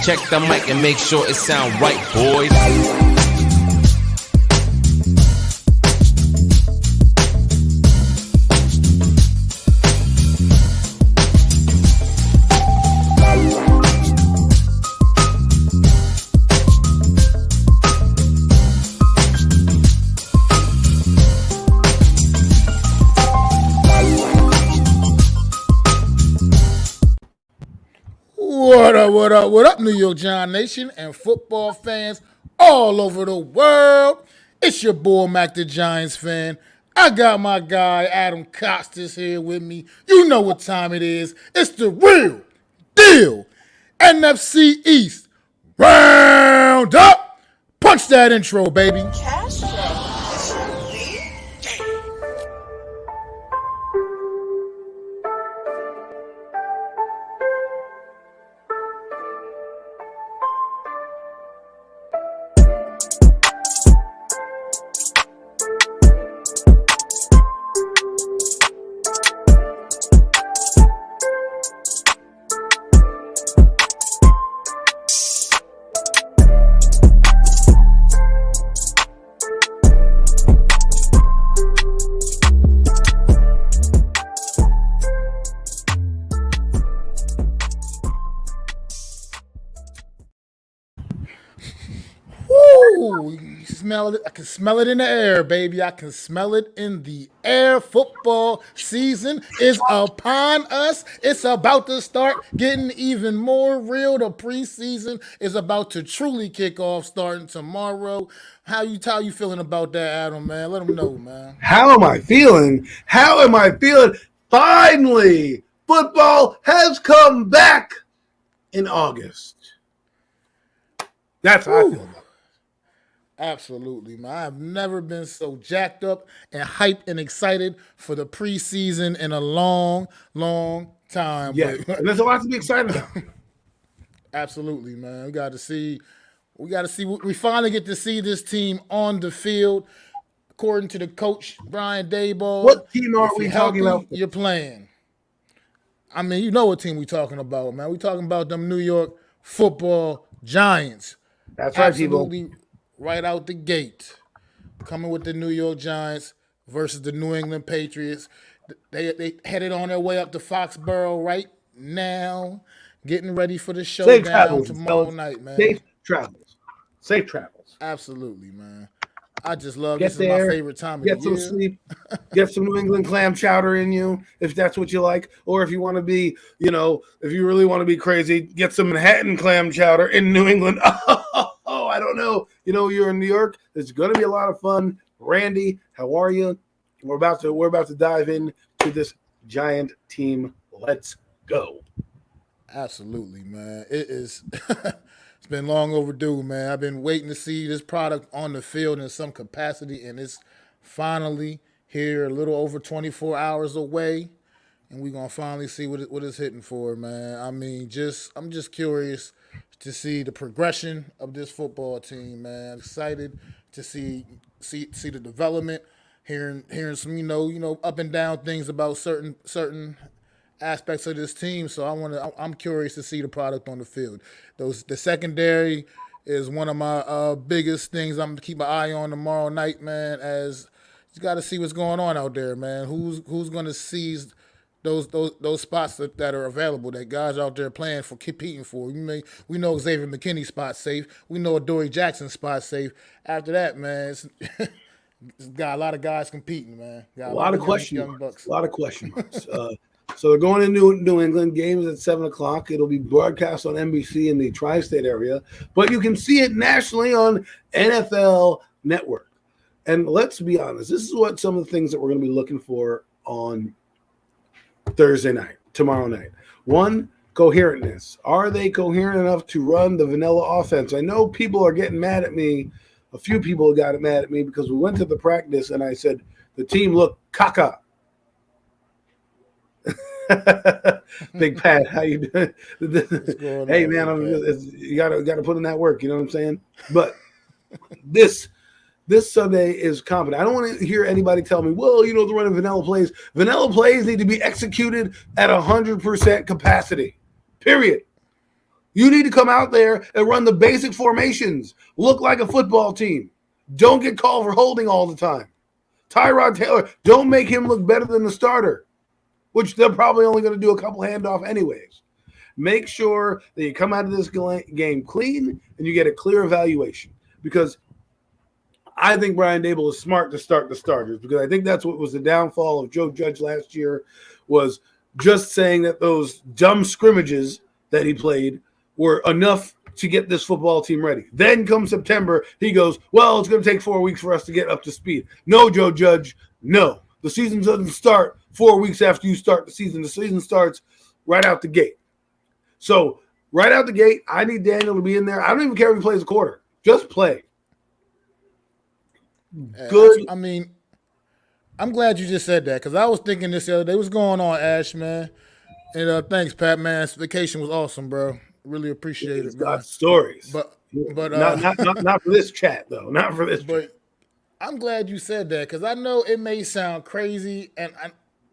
Check the mic and make sure it sound right, boys. What up, New York Giant Nation and football fans all over the world? It's your boy, MacDaGiantsFan. I got my guy, Adam Costas, here with me. You know what time it is. It's the real Deal NFC East Round-Up. Punch that intro, baby. Cash flow. You smell it. I can smell it in the air, baby. I can smell it in the air. Football season is upon us. It's about to start getting even more real. The preseason is about to truly kick off starting tomorrow. How you feeling about that, Adam, man? Let them know, man. How am I feeling? Finally, football has come back in August. That's how I feel about it. Absolutely, man. I've never been so jacked up and hyped and excited for the preseason in a long, long time. Yeah, and there's a lot to be excited about. Absolutely, man. We got to see. We finally get to see this team on the field. According to the coach, Brian Daboll. What team are we talking about? You're playing. I mean, you know what team we talking about, man. We talking about them New York Football Giants. That's right, absolutely. people. Right out the gate, coming with the New York Giants versus the New England Patriots. They headed on their way up to Foxborough right now, getting ready for the showdown tomorrow night, man. Safe travels. Absolutely, man. I just love this. Is my favorite time of the year. Get some sleep. Get some New England clam chowder in you, if that's what you like. Or if you want to be, if you really want to be crazy, get some Manhattan clam chowder in New England. Oh, I don't know. You're in New York. It's going to be a lot of fun. Randy, how are you? We're about to dive into this Giant team. Let's go. Absolutely, man. It is. It's been long overdue, man. I've been waiting to see this product on the field in some capacity, and it's finally here, a little over 24 hours away, and we're gonna finally see what it's hitting for, man. I mean, I'm just curious to see the progression of this football team, man. I'm excited to see the development, hearing some up and down things about certain aspects of this team. So I'm curious to see the product on the field. The secondary is one of my biggest things I'm gonna keep my eye on tomorrow night, man. As you got to see what's going on out there, man. Who's gonna seize those spots that are available, that guys out there playing for, competing for. We know Xavier McKinney's spot safe. We know Adoree Jackson's spot safe. After that, man, it's got a lot of guys competing, man. Got a lot of question marks. So they're going to New England. Games at 7:00. It'll be broadcast on NBC in the tri-state area, but you can see it nationally on NFL Network. And let's be honest, this is what some of the things that we're going to be looking for on Thursday night, tomorrow night. One, coherentness. Are they coherent enough to run the vanilla offense? I know people are getting mad at me. A few people got mad at me because we went to the practice and I said the team looked caca. Big Pat, how you doing? Hey man, you gotta put in that work. You know what I'm saying? But this Sunday is confident. I don't want to hear anybody tell me, well, they're running vanilla plays. Vanilla plays need to be executed at 100% capacity. Period. You need to come out there and run the basic formations. Look like a football team. Don't get called for holding all the time. Tyrod Taylor, don't make him look better than the starter, which they're probably only going to do a couple handoff anyways. Make sure that you come out of this game clean and you get a clear evaluation, because I think Brian Dable is smart to start the starters, because I think that's what was the downfall of Joe Judge last year, was just saying that those dumb scrimmages that he played were enough to get this football team ready. Then come September, he goes, well, it's going to take 4 weeks for us to get up to speed. No, Joe Judge, no. The season doesn't start 4 weeks after you start the season. The season starts right out the gate. So right out the gate, I need Daniel to be in there. I don't even care if he plays a quarter. Just play. Good. I mean, I'm glad you just said that, because I was thinking this the other day. What's going on, Ash, man? And thanks, Pat, man. This vacation was awesome, bro. Really appreciate it, man. Got stories. But not for this chat, though. Not for this but chat. I'm glad you said that, because I know it may sound crazy,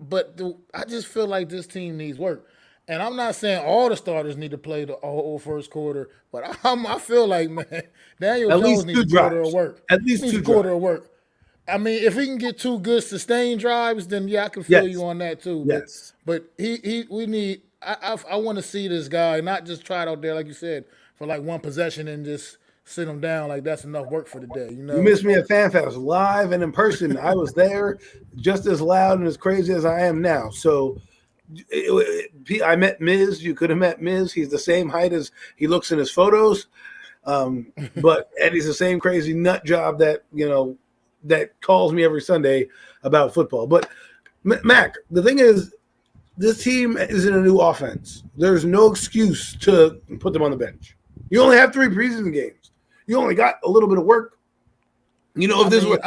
but I just feel like this team needs work. And I'm not saying all the starters need to play the whole first quarter, but I feel like, man, Daniel Jones needs a quarter of work. At least needs two a quarter drives. of work. I mean, if he can get 2 good sustained drives, then yeah, I can feel you on that too. Yes. But we need. I want to see this guy not just try it out there, like you said, for like one possession and just sit him down like that's enough work for the day. You know, You missed me at FanFest live and in person. I was there, just as loud and as crazy as I am now. So I met Miz. You could have met Miz. He's the same height as he looks in his photos, and he's the same crazy nut job that that calls me every Sunday about football. But Mac, the thing is, this team is in a new offense. There's no excuse to put them on the bench. You only have 3 preseason games. You only got a little bit of work. If this were,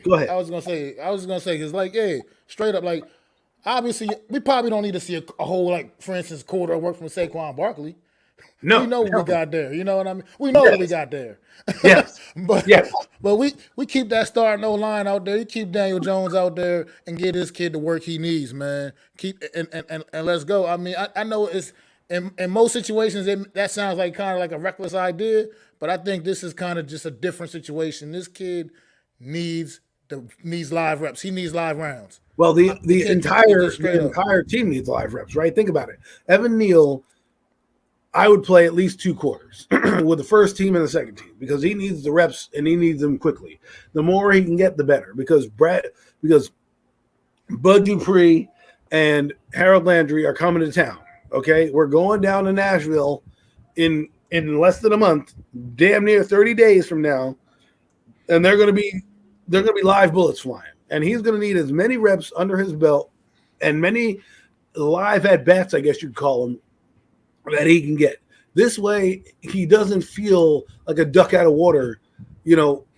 go ahead. I was gonna say, because like, straight up, like, obviously, we probably don't need to see a whole, like, for instance, quarter of work from Saquon Barkley. No, we know what we got there. You know what I mean? We know what we got there. Yes. but we keep that starting O-line out there. You keep Daniel Jones out there and get this kid the work he needs, man. Keep and let's go. I mean, I know it's in most situations that sounds like kind of like a reckless idea, but I think this is kind of just a different situation. This kid needs live reps. He needs live rounds. Well, the entire team needs live reps, right? Think about it. Evan Neal, I would play at least 2 quarters with the first team and the second team, because he needs the reps and he needs them quickly. The more he can get, the better, because Bud Dupree and Harold Landry are coming to town. Okay, we're going down to Nashville in less than a month, damn near 30 days from now, and they're going to be live bullets flying, and he's going to need as many reps under his belt and many live at bats, I guess you'd call them, that he can get. This way, he doesn't feel like a duck out of water,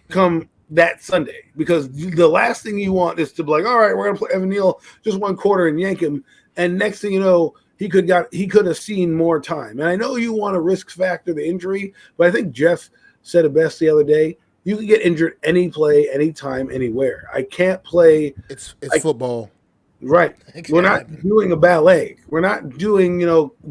come that Sunday. Because the last thing you want is to be like, all right, we're going to play Evan Neal just 1 quarter and yank him. And next thing you know, he could have seen more time. And I know you want to risk factor the injury, but I think Jeff said it best the other day. You can get injured any play, anytime, anywhere. I can't play. It's football. Right. We're not doing a ballet. We're not doing,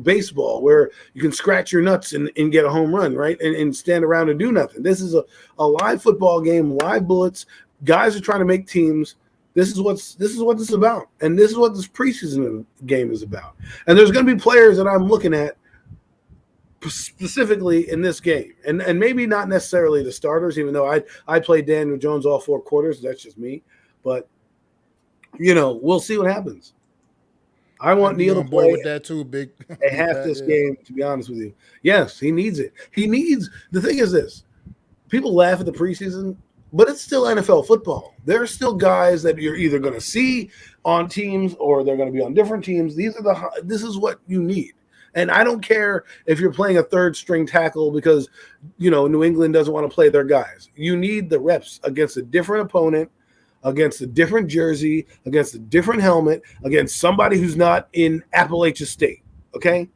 baseball where you can scratch your nuts and get a home run, right? And stand around and do nothing. This is a live football game, live bullets. Guys are trying to make teams. This is what this is about. And this is what this preseason game is about. And there's going to be players that I'm looking at specifically in this game. And maybe not necessarily the starters, even though I played Daniel Jones all 4 quarters. That's just me. But we'll see what happens. I want Neal to play with that too, big. half this game, to be honest with you. Yes, he needs it. The thing is this. People laugh at the preseason, but it's still NFL football. There are still guys that you're either going to see on teams or they're going to be on different teams. This is what you need. And I don't care if you're playing a 3rd string tackle because, New England doesn't want to play their guys. You need the reps against a different opponent, against a different jersey, against a different helmet, against somebody who's not in Appalachia State, okay?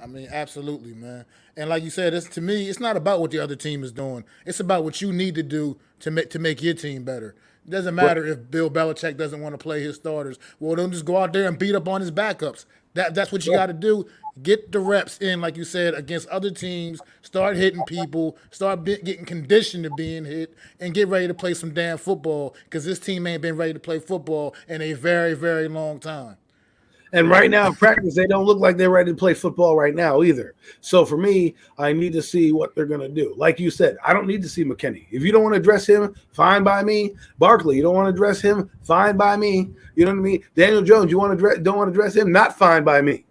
I mean, absolutely, man. And like you said, to me, it's not about what the other team is doing. It's about what you need to do to make your team better. It doesn't matter if Bill Belichick doesn't want to play his starters. Well, don't just go out there and beat up on his backups. That's what you got to do. Get the reps in, like you said, against other teams. Start hitting people. Start getting conditioned to being hit, and get ready to play some damn football. Because this team ain't been ready to play football in a very, very long time. And right now in practice, they don't look like they're ready to play football right now either. So for me, I need to see what they're going to do. Like you said, I don't need to see McKinney. If you don't want to address him, fine by me. Barkley, you don't want to address him, fine by me. You know what I mean? Daniel Jones, you don't want to address him, not fine by me.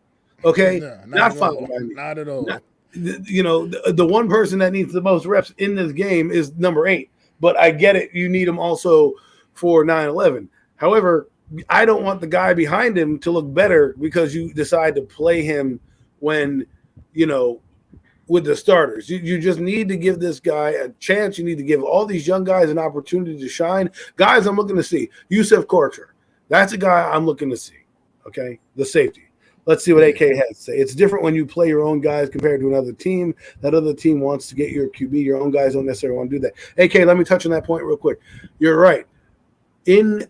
Okay, No, not fine by me. Not at all. The one person that needs the most reps in this game is number 8. But I get it. You need him also for 9-11. However, I don't want the guy behind him to look better because you decide to play him when, with the starters. You just need to give this guy a chance. You need to give all these young guys an opportunity to shine. Guys, I'm looking to see. Yusuf Korcher. That's a guy I'm looking to see. Okay? The safety. Let's see what AK has to say. It's different when you play your own guys compared to another team. That other team wants to get your QB. Your own guys don't necessarily want to do that. AK, let me touch on that point real quick. You're right. In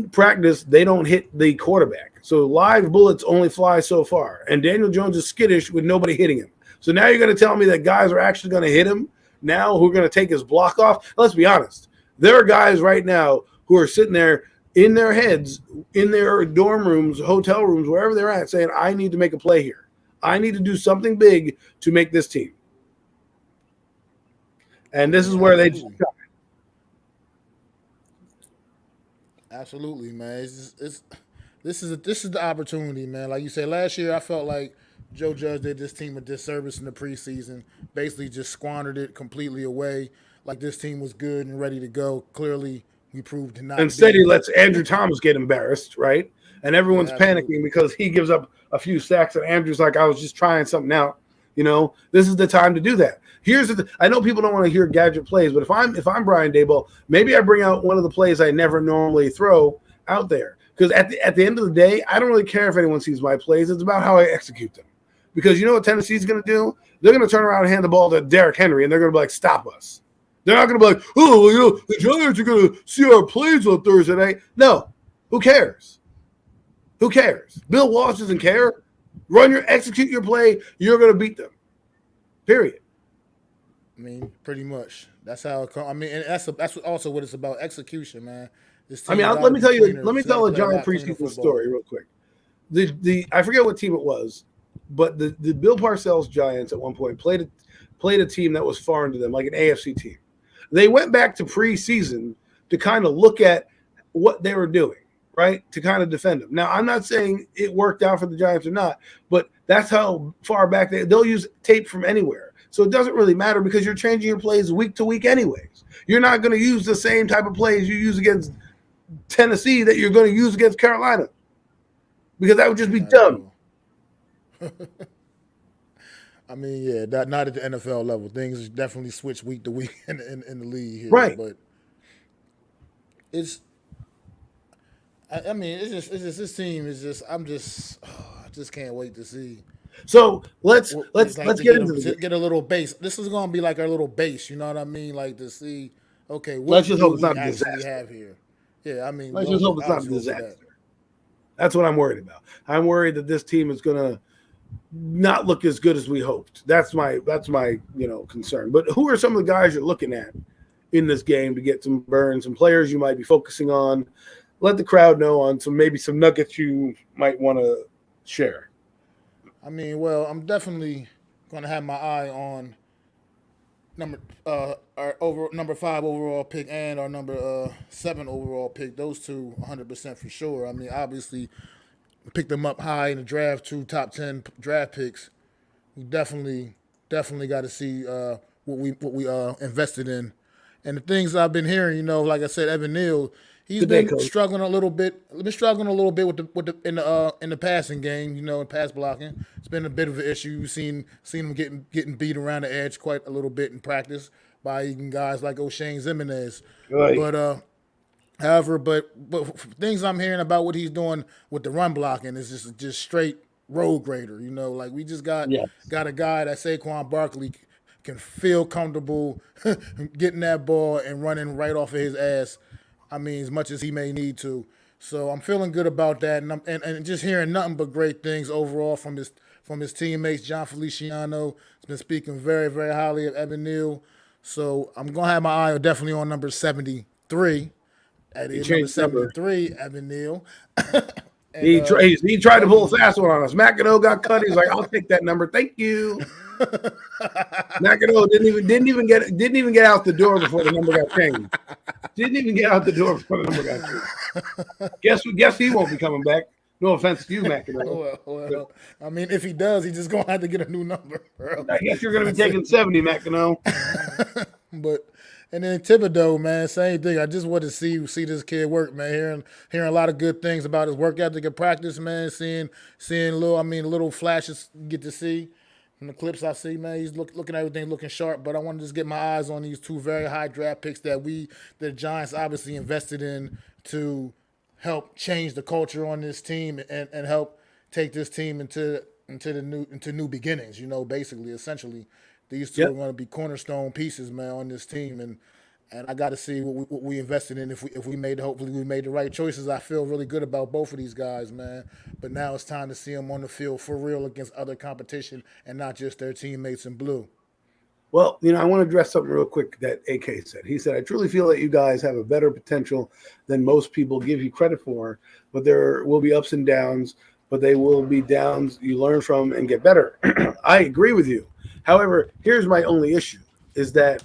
practice, they don't hit the quarterback. So live bullets only fly so far. And Daniel Jones is skittish with nobody hitting him. So now you're going to tell me that guys are actually going to hit him now who are going to take his block off? Let's be honest. There are guys right now who are sitting there in their heads, in their dorm rooms, hotel rooms, wherever they're at, saying, I need to make a play here. I need to do something big to make this team. And this is where they just Absolutely, man. This is the opportunity, man. Like you said, last year I felt like Joe Judge did this team a disservice in the preseason. Basically, just squandered it completely away. Like this team was good and ready to go. Clearly, we proved to not. Instead, he lets Andrew Thomas get embarrassed, right? And everyone's panicking because he gives up a few sacks, and Andrew's like, "I was just trying something out." This is the time to do that. I know people don't want to hear gadget plays, but if I'm Brian Daboll, maybe I bring out one of the plays I never normally throw out there. Because at the end of the day, I don't really care if anyone sees my plays. It's about how I execute them. Because you know what Tennessee's going to do? They're going to turn around and hand the ball to Derrick Henry, and they're going to be like, stop us. They're not going to be like, the Giants are going to see our plays on Thursday night. No. Who cares? Who cares? Bill Walsh doesn't care. Execute your play. You're going to beat them. Period. I mean, pretty much. That's how it comes. I mean, and that's also what it's about, execution, man. Let me tell a Giant preseason story real quick. I forget what team it was, but the Bill Parcells Giants at one point played a team that was foreign to them, like an AFC team. They went back to preseason to kind of look at what they were doing, right? To kind of defend them. Now, I'm not saying it worked out for the Giants or not, but that's how far back they'll use tape from anywhere. So it doesn't really matter because you're changing your plays week to week anyways. You're not going to use the same type of plays you use against Tennessee that you're going to use against Carolina because that would just be dumb. I mean, yeah, not at the NFL level. Things definitely switch week to week in the league here. Right. But I mean, it's just this team is just I just can't wait to see. So let's get into this. Get a little base. This is going to be like our little base. You know what I mean? Like to see. Okay, what let's just hope it's we not a actually disaster. have here? Yeah, I mean, let's just hope it's not a disaster. That's what I'm worried about. I'm worried that this team is going to not look as good as we hoped. That's my concern. But who are some of the guys you're looking at in this game to get some burns, some players you might be focusing on? Let the crowd know on some nuggets you might want to share. I mean, well, I'm definitely going to have my eye on number 5 overall pick and our number 7 overall pick. Those two 100% for sure. I mean, obviously picked them up high in the draft, 2 top 10 draft picks. We definitely got to see what we invested in. And the things I've been hearing, like I said, Evan Neal, he's been struggling a little bit. With the passing game, in pass blocking. It's been a bit of an issue. You've seen him getting beat around the edge quite a little bit in practice by even guys like O'Shane Zimenez. Right. But however, but things I'm hearing about what he's doing with the run blocking is just straight road grader. Like we just got a guy that Saquon Barkley can feel comfortable getting that ball and running right off of his ass. I mean, as much as he may need to. So I'm feeling good about that, and just hearing nothing but great things overall from his teammates. John Feliciano has been speaking very, very highly of Evan Neal. So I'm gonna have my eye definitely on number 73. That is number 73, Evan Neal. And, he tried to pull a fast one on us. McAdoo got cut. He's like, "I'll take that number, thank you." McAdoo didn't even get out the door before the number got changed. Didn't even get out the door before the number got changed. Guess he won't be coming back. No offense to you, McAdoo. Well, I mean, if he does, he's just gonna have to get a new number. Bro. I guess you're gonna be taking 70, McAdoo. But. And then Thibodeau, man, same thing. I just want to see this kid work, man. Hearing a lot of good things about his work ethic in practice, man. Seeing little flashes you get to see from the clips I see, man. He's looking at everything looking sharp. But I want to just get my eyes on these two very high draft picks that the Giants obviously invested in to help change the culture on this team and help take this team into new beginnings. Basically, essentially. These two are going to be cornerstone pieces, man, on this team, and I got to see what we invested in. Hopefully we made the right choices. I feel really good about both of these guys, man. But now it's time to see them on the field for real against other competition and not just their teammates in blue. Well, I want to address something real quick that AK said. He said, "I truly feel that you guys have a better potential than most people give you credit for, but there will be ups and downs, but they will be downs you learn from and get better." I agree with you. However, here's my only issue is that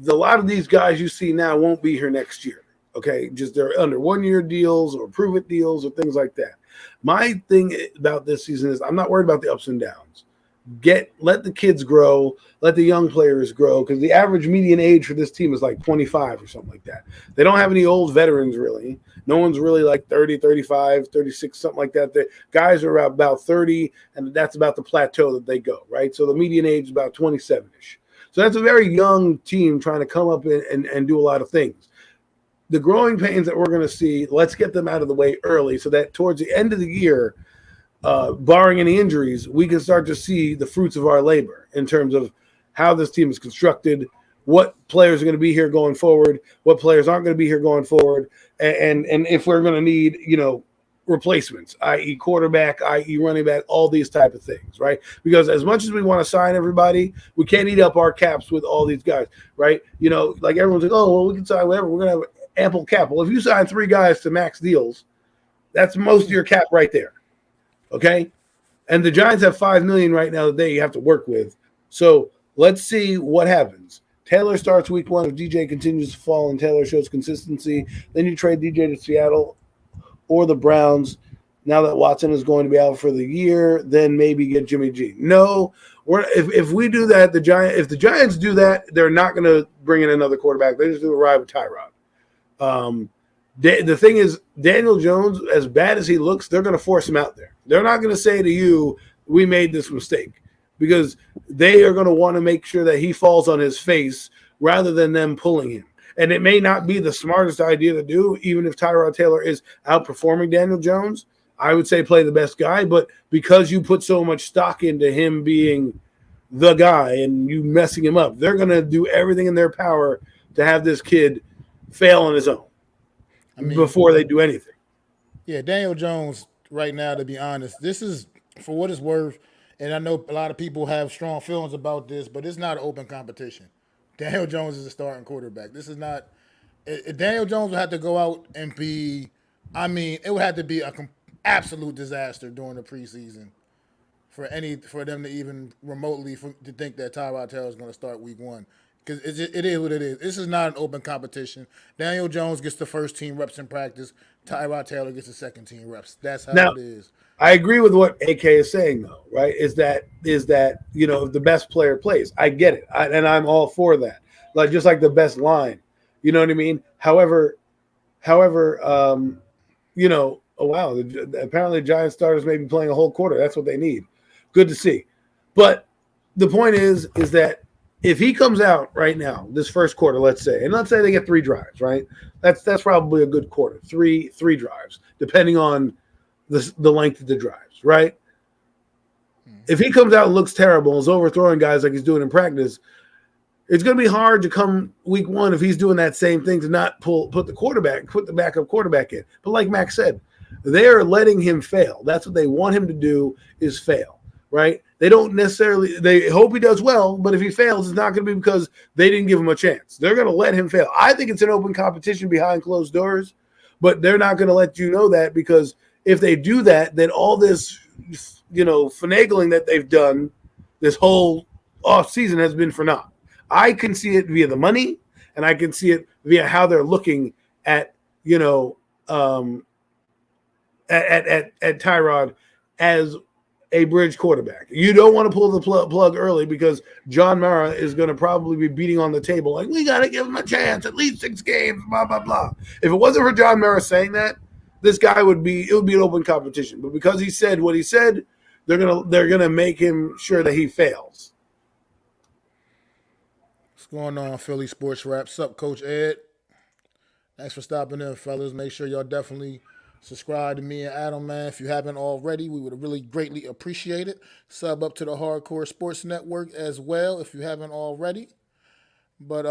a lot of these guys you see now won't be here next year. Okay. Just they're under 1-year deals or prove it deals or things like that. My thing about this season is I'm not worried about the ups and downs. Let the kids grow, let the young players grow, because the average median age for this team is like 25 or something like that. They don't have any old veterans really. No one's really like 30, 35, 36, something like that. The guys are about 30, and that's about the plateau that they go, right? So the median age is about 27-ish. So that's a very young team trying to come up and do a lot of things. The growing pains that we're going to see, let's get them out of the way early so that towards the end of the year, barring any injuries, we can start to see the fruits of our labor in terms of how this team is constructed, what players are going to be here going forward, what players aren't going to be here going forward, and if we're going to need, replacements, i.e. quarterback, i.e. running back, all these type of things, right? Because as much as we want to sign everybody, we can't eat up our caps with all these guys, right? Like everyone's like, oh, well, we can sign whatever. We're going to have ample cap. Well, if you sign 3 guys to max deals, that's most of your cap right there. Okay, and the Giants have $5 million right now that they have to work with. So let's see what happens. Taylor starts week 1. If DJ continues to fall and Taylor shows consistency, then you trade DJ to Seattle or the Browns. Now that Watson is going to be out for the year, then maybe get Jimmy G. No, if we do that, if the Giants do that, they're not going to bring in another quarterback. They just do a ride with Tyrod. The thing is, Daniel Jones, as bad as he looks, they're going to force him out there. They're not going to say to you, we made this mistake, because they are going to want to make sure that he falls on his face rather than them pulling him. And it may not be the smartest idea to do, even if Tyrod Taylor is outperforming Daniel Jones. I would say play the best guy, but because you put so much stock into him being the guy and you messing him up, they're going to do everything in their power to have this kid fail on his own. Before they do anything. Yeah, Daniel Jones right now, to be honest, this is, for what it's worth, and I know a lot of people have strong feelings about this, but it's not an open competition. Daniel Jones is a starting quarterback. This is not – Daniel Jones would have to go out and be – it would have to be an absolute disaster during the preseason for them to even remotely to think that Tyrod Taylor is going to start week 1. Because it is what it is. This is not an open competition. Daniel Jones gets the first team reps in practice. Tyrod Taylor gets the second team reps. That's how it is. I agree with what AK is saying, though, right? Is that the best player plays. I get it, and I'm all for that. Just like the best line, you know what I mean? However, oh wow, apparently Giants starters may be playing a whole quarter. That's what they need. Good to see. But the point is that if he comes out right now, this first quarter, let's say they get 3 drives, right? That's probably a good quarter, three drives, depending on the length of the drives, right? If he comes out and looks terrible and is overthrowing guys like he's doing in practice, it's going to be hard to come week one if he's doing that same thing to not put the backup quarterback in. But like Max said, they're letting him fail. That's what they want him to do, is fail, right? They don't necessarily, they hope he does well, but if he fails, it's not going to be because they didn't give him a chance. They're going to let him fail. I think it's an open competition behind closed doors, but they're not going to let you know that, because if they do that, then all this, finagling that they've done this whole off season has been for naught. I can see it via the money, and I can see it via how they're looking at, at Tyrod as a bridge quarterback. You don't want to pull the plug early, because John Mara is going to probably be beating on the table like, we got to give him a chance, at least 6 games, blah, blah, blah. If it wasn't for John Mara saying that, this guy would be an open competition. But because he said what he said, they're gonna make him sure that he fails. What's going on, Philly Sports Wrap? What's up, Coach Ed? Thanks for stopping in, fellas. Make sure y'all definitely subscribe to me and Adam, man. If you haven't already, we would really greatly appreciate it. Sub up to the Hardcore Sports Network as well if you haven't already. But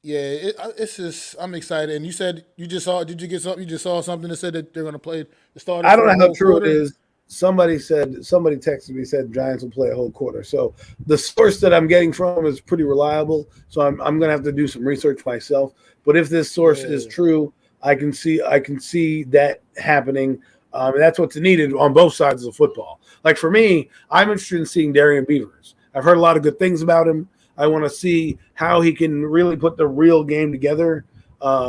it's just, I'm excited. And you said you just saw. Did you get something? You just saw something that said that they're going to play the start. I don't know how true it is. Somebody texted me, said Giants will play a whole quarter. So the source that I'm getting from is pretty reliable. So I'm going to have to do some research myself. But if this source is true, I can see that happening. And that's what's needed on both sides of the football. Like for me, I'm interested in seeing Darian Beavers. I've heard a lot of good things about him. I want to see how he can really put the real game together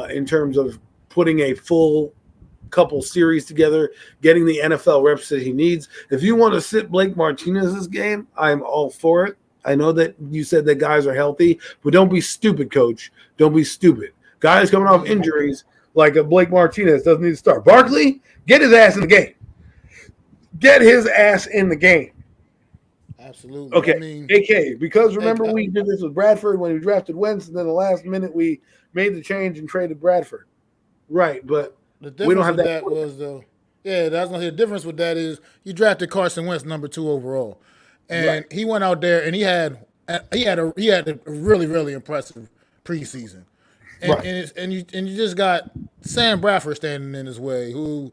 in terms of putting a full couple series together, getting the NFL reps that he needs. If you want to sit Blake Martinez this game, I'm all for it. I know that you said that guys are healthy, but don't be stupid, Coach. Don't be stupid. Guys coming off injuries like a Blake Martinez doesn't need to start. Barkley, get his ass in the game. Get his ass in the game. Absolutely. Okay, AK, because remember we did this with Bradford when we drafted Wentz, and then the last minute we made the change and traded Bradford. Right, but the difference we don't have with that was though. Yeah, that's gonna say the difference with that is you drafted Carson Wentz number 2 overall, and he went out there and he had a really, really impressive preseason, and you just got Sam Bradford standing in his way, who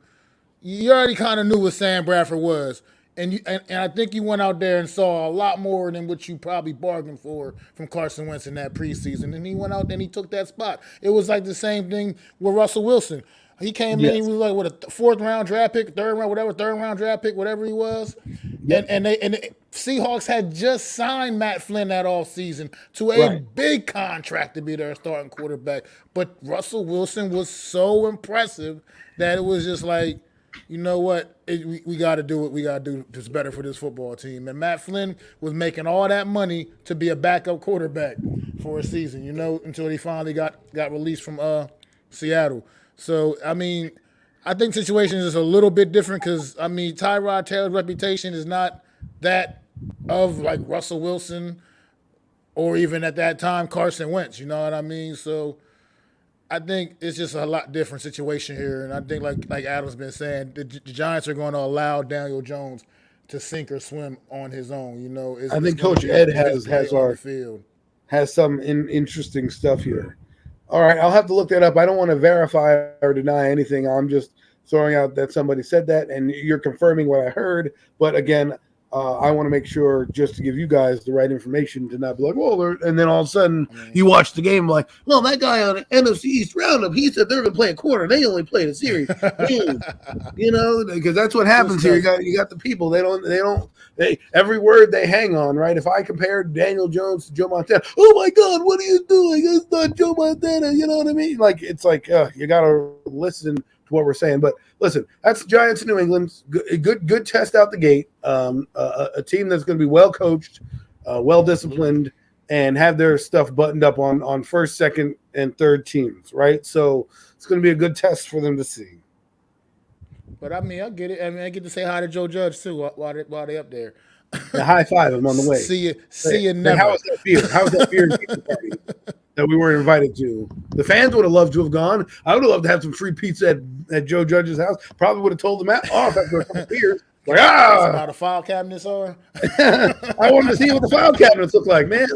you already kind of knew what Sam Bradford was. And I think you went out there and saw a lot more than what you probably bargained for from Carson Wentz in that preseason. And he went out and he took that spot. It was like the same thing with Russell Wilson. He came in, he was like, what, a 4th round draft pick, 3rd round draft pick, whatever he was. Yep. And the Seahawks had just signed Matt Flynn that offseason to a big contract to be their starting quarterback. But Russell Wilson was so impressive that it was just like, you know what? We got to do what we got to do that's better for this football team. And Matt Flynn was making all that money to be a backup quarterback for a season, until he finally got released from Seattle. So, I mean, I think the situation is a little bit different because, Tyrod Taylor's reputation is not that of like Russell Wilson or even at that time Carson Wentz, you know what I mean? So, I think it's just a lot different situation here, and I think like Adam's been saying, the Giants are going to allow Daniel Jones to sink or swim on his own. I think Coach Ed has some interesting stuff here. All right, I'll have to look that up. I don't want to verify or deny anything. I'm just throwing out that somebody said that, and you're confirming what I heard. But again, I want to make sure just to give you guys the right information to not be like, well, and then all of a sudden you watch the game like, well, that guy on the NFC East Round-Up, he said they're going to play a quarter. They only played a series, because that's what happens here. You got the people. They every word they hang on, right? If I compared Daniel Jones to Joe Montana, oh my God, what are you doing? It's not Joe Montana. You know what I mean? Like, it's like, you got to listen to what we're saying. But listen, that's the Giants of New England. Good test out the gate. A team that's going to be well coached, well disciplined, and have their stuff buttoned up on first, second, and third teams, right? So it's going to be a good test for them to see. But I get it. I get to say hi to Joe Judge too while they up there. High five him on the way. See you never. How was that beer? How was that beer pizza party that we weren't invited to? The fans would have loved to have gone. I would have loved to have some free pizza at Joe Judge's house. Probably would have told them off after a couple beers. Like, how the file cabinets are. I wanted to see what the file cabinets look like, man.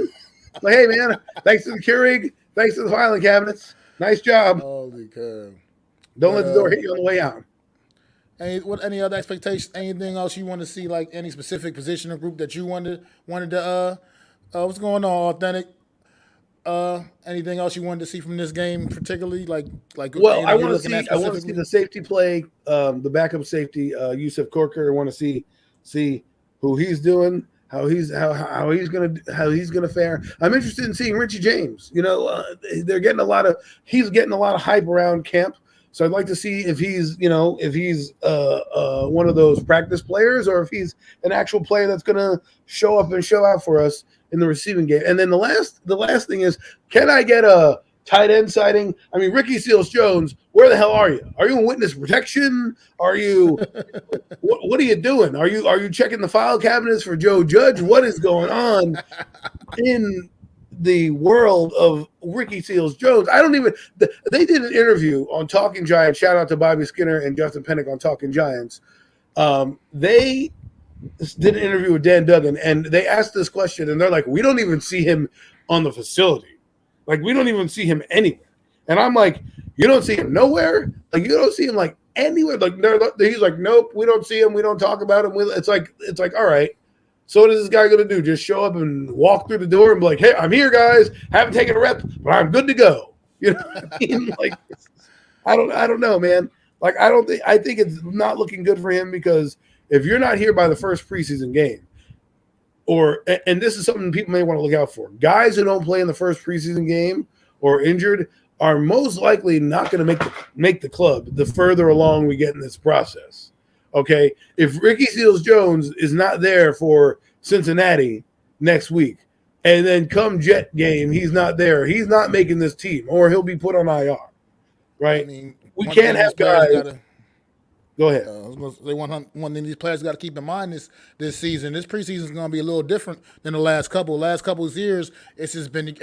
Like, hey, man, thanks to the Keurig, thanks to the filing cabinets. Nice job. Holy cow. Don't let the door hit you on the way out. Any other expectations? Anything else you want to see? Like any specific position or group that you wanted to? What's going on, Authentic? Anything else you wanted to see from this game, particularly? Well, I want to see the safety play, the backup safety, Yusuf Corker. I want to see who he's doing, how he's gonna fare. I'm interested in seeing Richie James. You know, he's getting a lot of hype around camp. So I'd like to see if he's one of those practice players or if he's an actual player that's going to show up and show out for us in the receiving game. And then the last thing is, can I get a tight end sighting? I mean, Ricky Seals-Jones, where the hell are you? Are you in witness protection? Are you what are you doing? Are you checking the file cabinets for Joe Judge? What is going on in the world of Ricky Seals-Jones? They did an interview on Talking Giants. Shout out to Bobby Skinner and Justin Pennick on Talking Giants. They did an interview with Dan Duggan, and they asked this question, and they're like, we don't even see him on the facility. Like, we don't even see him anywhere. And I'm like, you don't see him nowhere? Like, you don't see him, like, anywhere? Like, he's like, nope, we don't see him. We don't talk about him. It's like, all right. So what is this guy going to do? Just show up and walk through the door and be like, hey, I'm here, guys. Haven't taken a rep, but I'm good to go. You know what I mean? Like, I don't know, man. Like, I think it's not looking good for him, because if you're not here by the first preseason game, and this is something people may want to look out for, guys who don't play in the first preseason game or injured are most likely not going to make the club the further along we get in this process. Okay, if Ricky Seals-Jones is not there for Cincinnati next week, and then come Jet game, he's not there, he's not making this team, or he'll be put on IR. Right? I mean, we can't have guys. Go ahead. One thing these players got to keep in mind this season. This preseason is going to be a little different than the last couple. Last couple of years, it's just been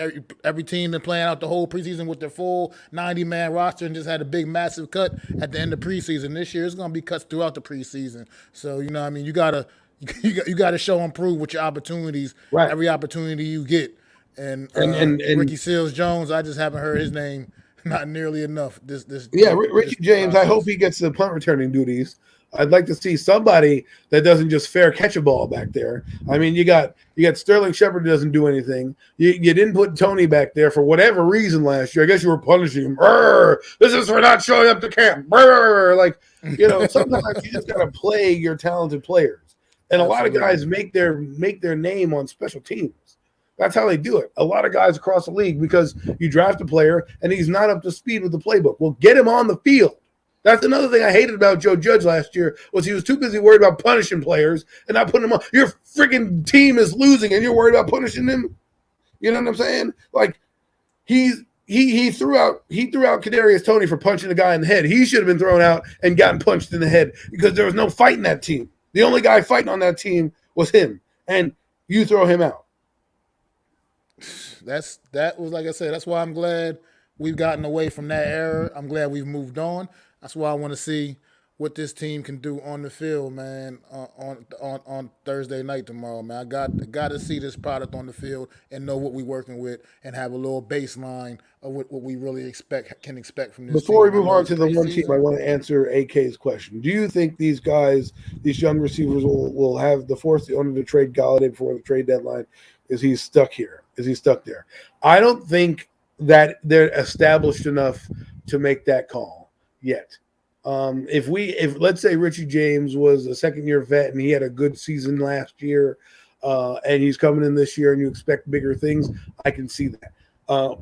every team been playing out the whole preseason with their full 90-man roster and just had a big, massive cut at the end of preseason. This year, it's going to be cuts throughout the preseason. So, you know what I mean? You got to show and prove with your opportunities, right, every opportunity you get. And Ricky Seals-Jones, I just haven't heard his name not nearly enough. Richie James, I hope he gets the punt returning duties. I'd like to see somebody that doesn't just fair catch a ball back there. I mean, you got Sterling Shepard who doesn't do anything. You didn't put Tony back there for whatever reason last year. I guess you were punishing him. This is for not showing up to camp. Like, you know, sometimes you just got to play your talented players. And a lot of guys make their name on special teams. That's how they do it. A lot of guys across the league, because you draft a player and he's not up to speed with the playbook. Well, get him on the field. That's another thing I hated about Joe Judge last year, was he was too busy worried about punishing players and not putting them on. Your freaking team is losing and you're worried about punishing them. You know what I'm saying? Like, he threw out Kadarius Toney for punching a guy in the head. He should have been thrown out and gotten punched in the head, because there was no fight in that team. The only guy fighting on that team was him, and you throw him out. That was, like I said, that's why I'm glad we've gotten away from that era. I'm glad we've moved on. That's why I want to see what this team can do on the field, man, on Thursday night tomorrow, man. I got to see this product on the field and know what we're working with and have a little baseline of what we really can expect from this team. Before we move on to the one team, I want to answer AK's question. Do you think these guys, these young receivers, will have the force the owner to trade Galladay before the trade deadline? Is he stuck here? Is he stuck there? I don't think that they're established enough to make that call yet. If let's say Richie James was a second-year vet and he had a good season last year, and he's coming in this year and you expect bigger things, I can see that.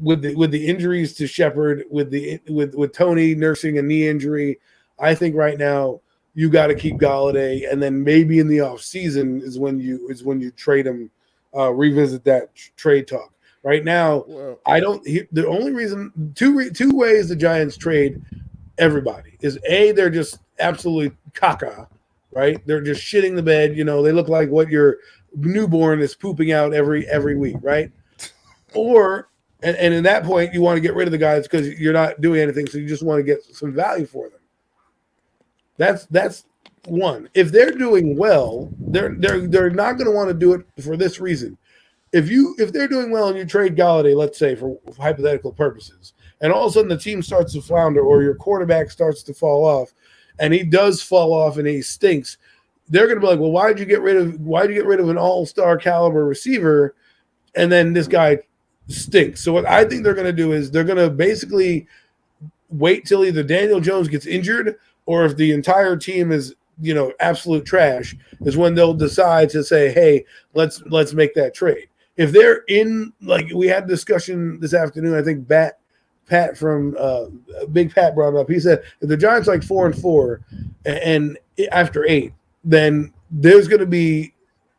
With the injuries to Shepard, with Tony nursing a knee injury, I think right now you got to keep Galladay, and then maybe in the offseason is when you trade him. Revisit that trade talk. Right now, I don't. The only reason two ways the Giants trade everybody is they're just absolutely caca, right? They're just shitting the bed. You know, they look like what your newborn is pooping out every week, right? Or and in that point, you want to get rid of the guys because you're not doing anything, so you just want to get some value for them. That's one. If they're doing well, they're not going to want to do it for this reason. if they're doing well and you trade Galladay, let's say for hypothetical purposes, and all of a sudden the team starts to flounder or your quarterback starts to fall off, and he does fall off and he stinks, they're going to be like, well, why'd you get rid of an all-star caliber receiver, and then this guy stinks? So what I think they're going to do is they're going to basically wait till either Daniel Jones gets injured or if the entire team is absolute trash, is when they'll decide to say, hey, let's make that trade. If they're in, like we had a discussion this afternoon, I think Pat from Big Pat brought it up. He said if the Giants like 4-4 and after 8, then there's going to be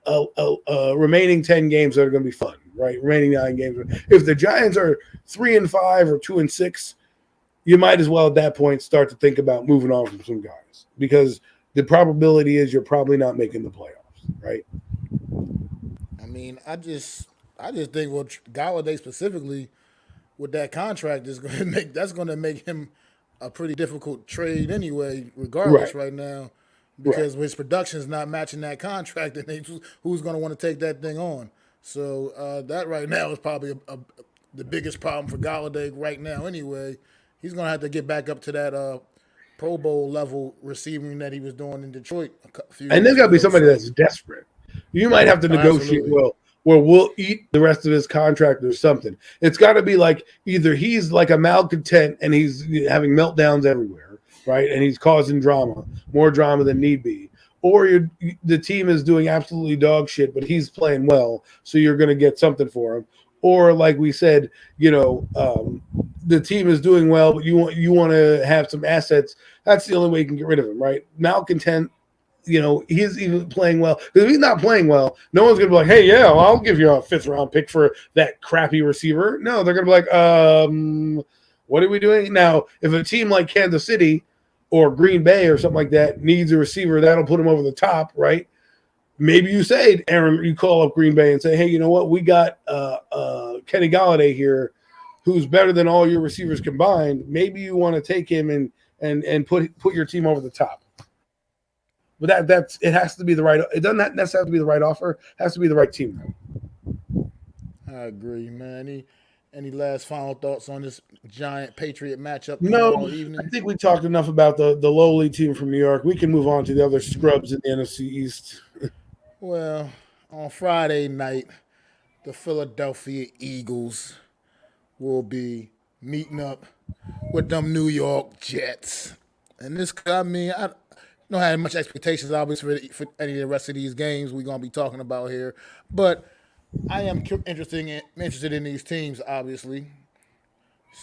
a remaining 10 games that are going to be fun, right? Remaining 9 games. If the Giants are 3-5 or 2-6, you might as well at that point start to think about moving on from some guys, because the probability is you're probably not making the playoffs, right? I mean, I just think Galladay specifically with that contract is going to make him a pretty difficult trade anyway, regardless right now, because his production is not matching that contract, and who's going to want to take that thing on? So that right now is probably the biggest problem for Galladay right now anyway. He's going to have to get back up to that Pro Bowl level receiving that he was doing in Detroit and there's got to be somebody that's desperate. You might have to negotiate where we'll eat the rest of his contract or something. It's got to be like either he's like a malcontent and he's having meltdowns everywhere, right? And he's causing more drama than need be. Or the team is doing absolutely dog shit, but he's playing well, so you're going to get something for him. Or like we said, the team is doing well, but you want to have some assets. That's the only way you can get rid of him, right? Malcontent, he's even playing well. Because if he's not playing well, no one's going to be like, hey, yeah, well, I'll give you a 5th-round pick for that crappy receiver. No, they're going to be like, what are we doing? Now, if a team like Kansas City or Green Bay or something like that needs a receiver, that'll put him over the top, right? Maybe you say, Aaron, you call up Green Bay and say, hey, you know what? We got Kenny Galladay here, who's better than all your receivers combined. Maybe you want to take him and put your team over the top. But it has to be the right. It doesn't necessarily have to be the right offer. It has to be the right team. I agree, man. Any last final thoughts on this Giant Patriot matchup? No, I think we talked enough about the lowly team from New York. We can move on to the other scrubs in the NFC East. Well, on Friday night, the Philadelphia Eagles will be meeting up with them New York Jets. And I don't have much expectations, obviously, for any of the rest of these games we're going to be talking about here. But I am interested in these teams, obviously.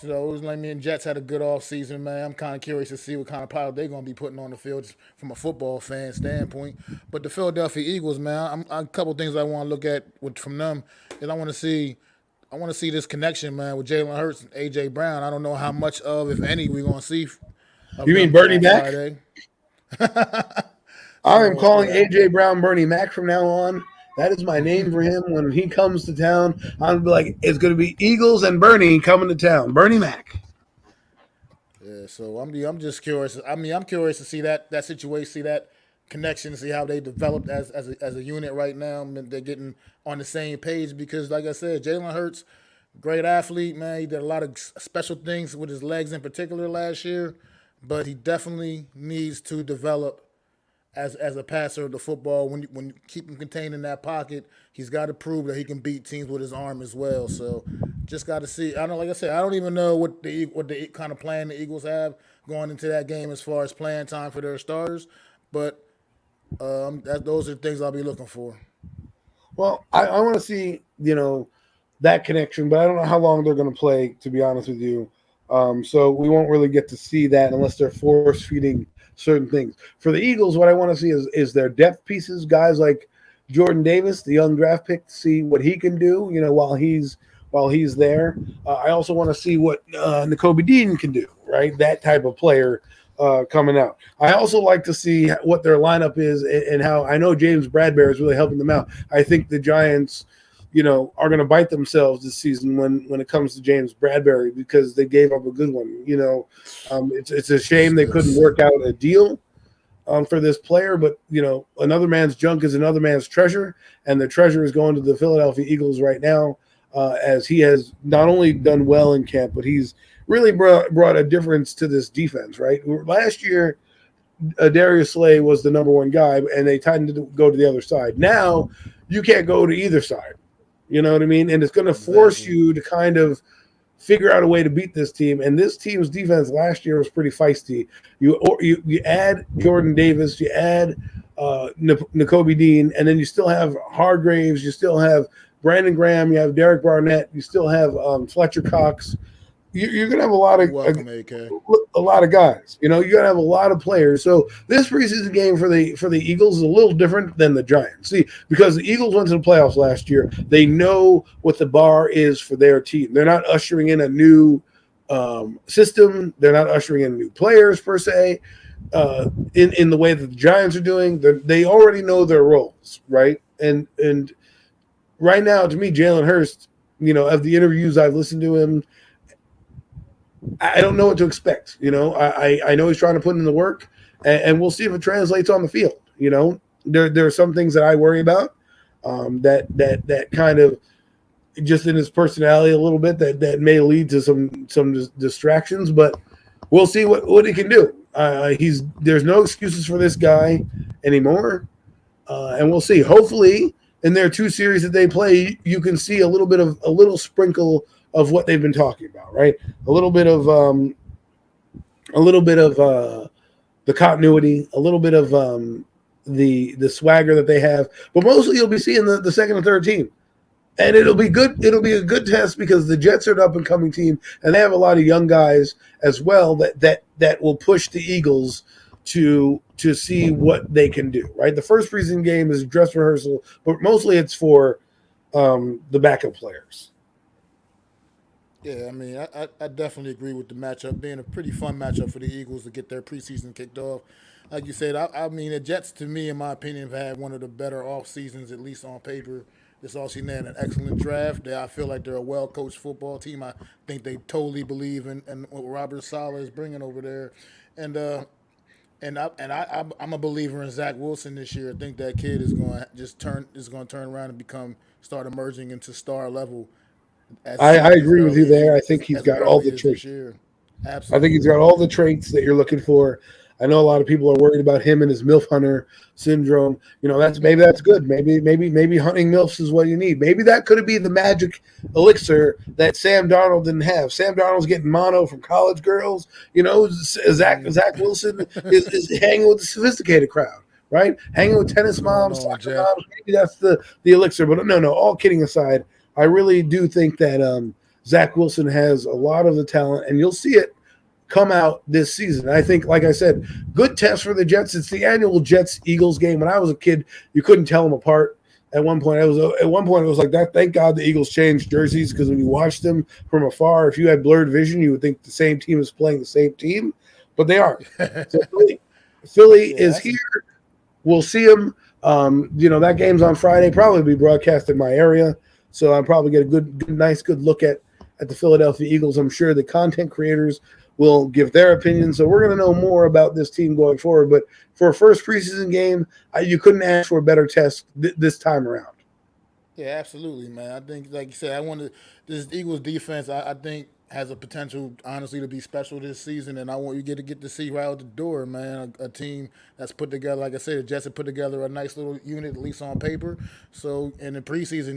So, Jets had a good offseason, man. I'm kind of curious to see what kind of product they're going to be putting on the field from a football fan standpoint. But the Philadelphia Eagles, man, a couple of things I want to look at from them is I want to see this connection, man, with Jalen Hurts and A.J. Brown. I don't know how much of, if any, we're going to see. You mean Bernie Mac? I am calling A.J. Brown Bernie Mac from now on. That is my name for him. When he comes to town, I'm gonna be like, it's going to be Eagles and Bernie coming to town. Bernie Mac. Yeah, so I'm just curious. I'm curious to see that situation, see that connection, see how they developed as a unit right now. They're getting on the same page because, like I said, Jalen Hurts, great athlete, man. He did a lot of special things with his legs in particular last year, but he definitely needs to develop as a passer of the football. When you keep him contained in that pocket, he's got to prove that he can beat teams with his arm as well. So just got to see. I don't even know what the kind of plan the Eagles have going into that game as far as playing time for their starters, but those are the things I'll be looking for. Well, I want to see that connection, but I don't know how long they're going to play, to be honest with you. So we won't really get to see that unless they're force feeding certain things. For the Eagles, what I want to see is their depth pieces, guys like Jordan Davis, the young draft pick, to see what he can do, while he's there. I also want to see what Nakobe Dean can do, right? That type of player coming out. I also like to see what their lineup is and how I know James Bradbury is really helping them out. I think the Giants, are going to bite themselves this season when it comes to James Bradbury because they gave up a good one. It's a shame they couldn't work out a deal. for this player, but another man's junk is another man's treasure, and the treasure is going to the Philadelphia Eagles right now, as he has not only done well in camp, but he's really brought a difference to this defense. Right, last year, Darius Slay was the number one guy, and they tended to go to the other side. Now you can't go to either side. You know what I mean? And it's going to force you to kind of figure out a way to beat this team. And this team's defense last year was pretty feisty. You add Jordan Davis, you add Nakobe Dean, and then you still have Hargraves, you still have Brandon Graham, you have Derek Barnett, you still have Fletcher Cox. You're going to have a lot of guys. You're going to have a lot of players. So this preseason game for the Eagles is a little different than the Giants. See, because the Eagles went to the playoffs last year, they know what the bar is for their team. They're not ushering in a new system. They're not ushering in new players per se in the way that the Giants are doing. They already know their roles, right? And right now, to me, Jalen Hurts, of the interviews I've listened to him, I don't know what to expect. I know he's trying to put in the work, and we'll see if it translates on the field. There are some things that I worry about that kind of just in his personality a little bit that may lead to some distractions, but we'll see what he can do. There's no excuses for this guy anymore, and we'll see. Hopefully, in their 2 series that they play, you can see a little sprinkle of what they've been talking about, right? A little bit of the continuity, a little bit of the swagger that they have, but mostly you'll be seeing the second and third team, and it'll be good. It'll be a good test because the Jets are an up and coming team, and they have a lot of young guys as well that will push the Eagles to see what they can do. Right, the first preseason game is dress rehearsal, but mostly it's for the backup players. Yeah, I mean, I definitely agree with the matchup being a pretty fun matchup for the Eagles to get their preseason kicked off. Like you said, I mean, the Jets, to me, in my opinion, have had one of the better off seasons, at least on paper. This offseason, they had an excellent draft. I feel like they're a well-coached football team. I think they totally believe in what Robert Saleh is bringing over there, and I'm a believer in Zach Wilson this year. I think that kid is going to turn around and start emerging into star level. I agree with you there. I think he's got all the traits. I think he's got all the traits that you're looking for. I know a lot of people are worried about him and his MILF hunter syndrome. That's good. Maybe hunting MILFs is what you need. Maybe that could be the magic elixir that Sam Darnold didn't have. Sam Darnold's getting mono from college girls. Zach Wilson is hanging with the sophisticated crowd, right? Hanging with tennis moms, soccer moms. Maybe that's the elixir. But no. All kidding aside, I really do think that Zach Wilson has a lot of the talent, and you'll see it come out this season. I think, like I said, good test for the Jets. It's the annual Jets-Eagles game. When I was a kid, you couldn't tell them apart. At one point, it was like that. Thank God the Eagles changed jerseys, because when you watched them from afar, if you had blurred vision, you would think the same team is playing the same team, but they aren't. So Philly is here. We'll see them. That game's on Friday. Probably be broadcast in my area. So I'll probably get a nice look at the Philadelphia Eagles. I'm sure the content creators will give their opinion. So we're going to know more about this team going forward. But for a first preseason game, you couldn't ask for a better test this time around. Yeah, absolutely, man. I think, like you said, this Eagles defense, I think, has a potential, honestly, to be special this season, and I want you to get to see right out the door, man, a team that's put together, like I said, the Jets have put together a nice little unit, at least on paper. So in the preseason,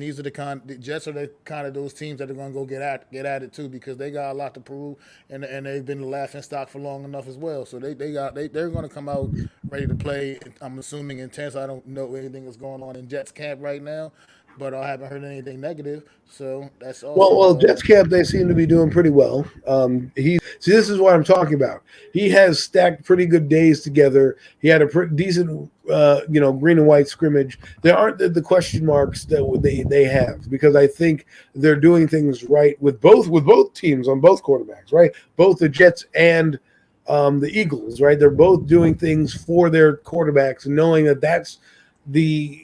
the Jets are the kind of those teams that are going to go get at it too, because they got a lot to prove, and they've been the laughing stock for long enough as well. So they're going to come out ready to play. I'm assuming intense. I don't know anything that's going on in Jets camp right now, but I haven't heard anything negative, so that's all. Well, Jets camp, they seem to be doing pretty well. This is what I'm talking about. He has stacked pretty good days together. He had a pretty decent, green and white scrimmage. There aren't the question marks that they have, because I think they're doing things right with both teams on both quarterbacks, right? Both the Jets and the Eagles, right? They're both doing things for their quarterbacks, and knowing that that's the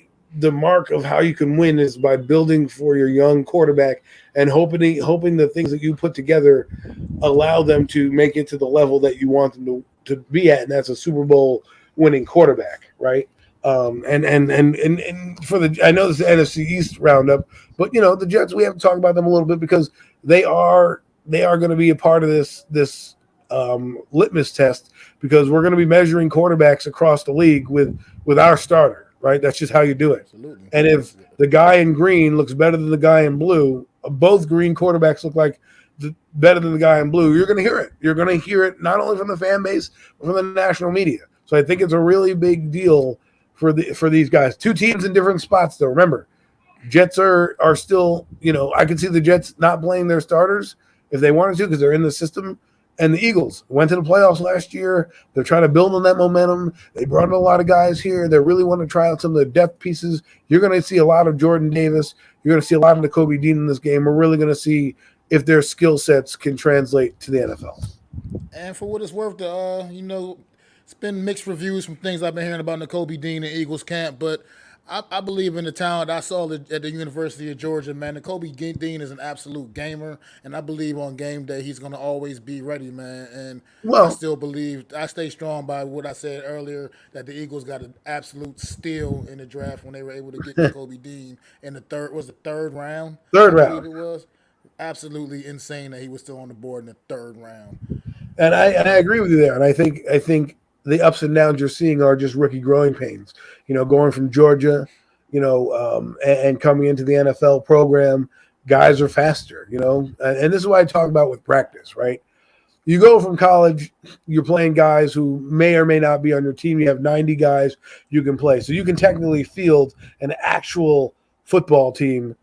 mark of how you can win is by building for your young quarterback and hoping the things that you put together allow them to make it to the level that you want them to be at, and that's a Super Bowl winning quarterback, right? And for I know this is the NFC East roundup, but the Jets, we have to talk about them a little bit because they are going to be a part of this litmus test, because we're going to be measuring quarterbacks across the league with our starter, right? That's just how you do it. Absolutely. And if the guy in green looks better than the guy in blue, both green quarterbacks look like better than the guy in blue, you're going to hear it. You're going to hear it not only from the fan base, but from the national media. So I think it's a really big deal for these guys. Two teams in different spots, though. Remember, Jets are still, I can see the Jets not playing their starters if they wanted to because they're in the system. And the Eagles went to the playoffs last year. They're trying to build on that momentum. They brought in a lot of guys here. They really want to try out some of the depth pieces. You're going to see a lot of Jordan Davis. You're going to see a lot of Nakobe Dean in this game. We're really going to see if their skill sets can translate to the NFL. And for what it's worth, it's been mixed reviews from things I've been hearing about Nakobe Dean and Eagles camp, but I believe in the talent I saw at the University of Georgia, man. Nakobe Dean is an absolute gamer, and I believe on game day he's going to always be ready, man. And I still believe, I stay strong by what I said earlier, that the Eagles got an absolute steal in the draft when they were able to get Nakobe Dean in the third round? Third round. I believe it was. Absolutely insane that he was still on the board in the third round. And I agree with you there. And I think the ups and downs you're seeing are just rookie growing pains. Going from Georgia, and coming into the NFL program, guys are faster, and this is what I talk about with practice, right? You go from college, you're playing guys who may or may not be on your team. You have 90 guys you can play. So you can technically field an actual football team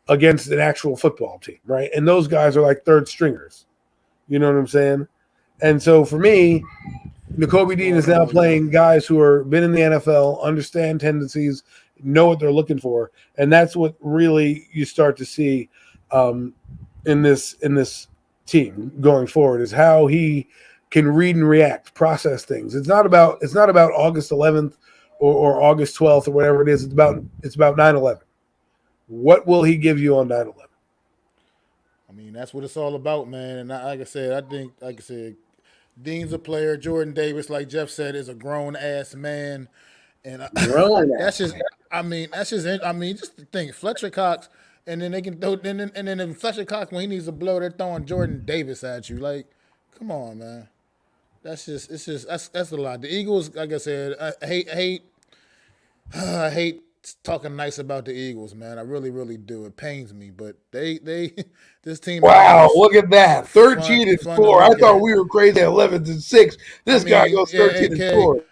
against an actual football team, right? And those guys are like third stringers. You know what I'm saying? And so for me, Nakobe Dean is now playing guys who are been in the NFL, understand tendencies, know what they're looking for, and that's what really you start to see in this team going forward, is how he can read and react, process things. It's not about August 11th or August 12th or whatever it is. It's about 9/11. What will he give you on 9/11? I mean, that's what it's all about, man. And like I said, Dean's a player. Jordan Davis, like Jeff said, is a grown ass man, and that's just. I mean, just to think, Fletcher Cox, and then they can throw. And then Fletcher Cox, when he needs a blow, they're throwing Jordan Davis at you. Like, come on, man. That's a lot. The Eagles, like I said, I hate talking nice about the Eagles, man. I really, really do. It pains me, but they this team. Wow, look at that, 13-4. I thought we were crazy at 11-6. This guy goes 13-4.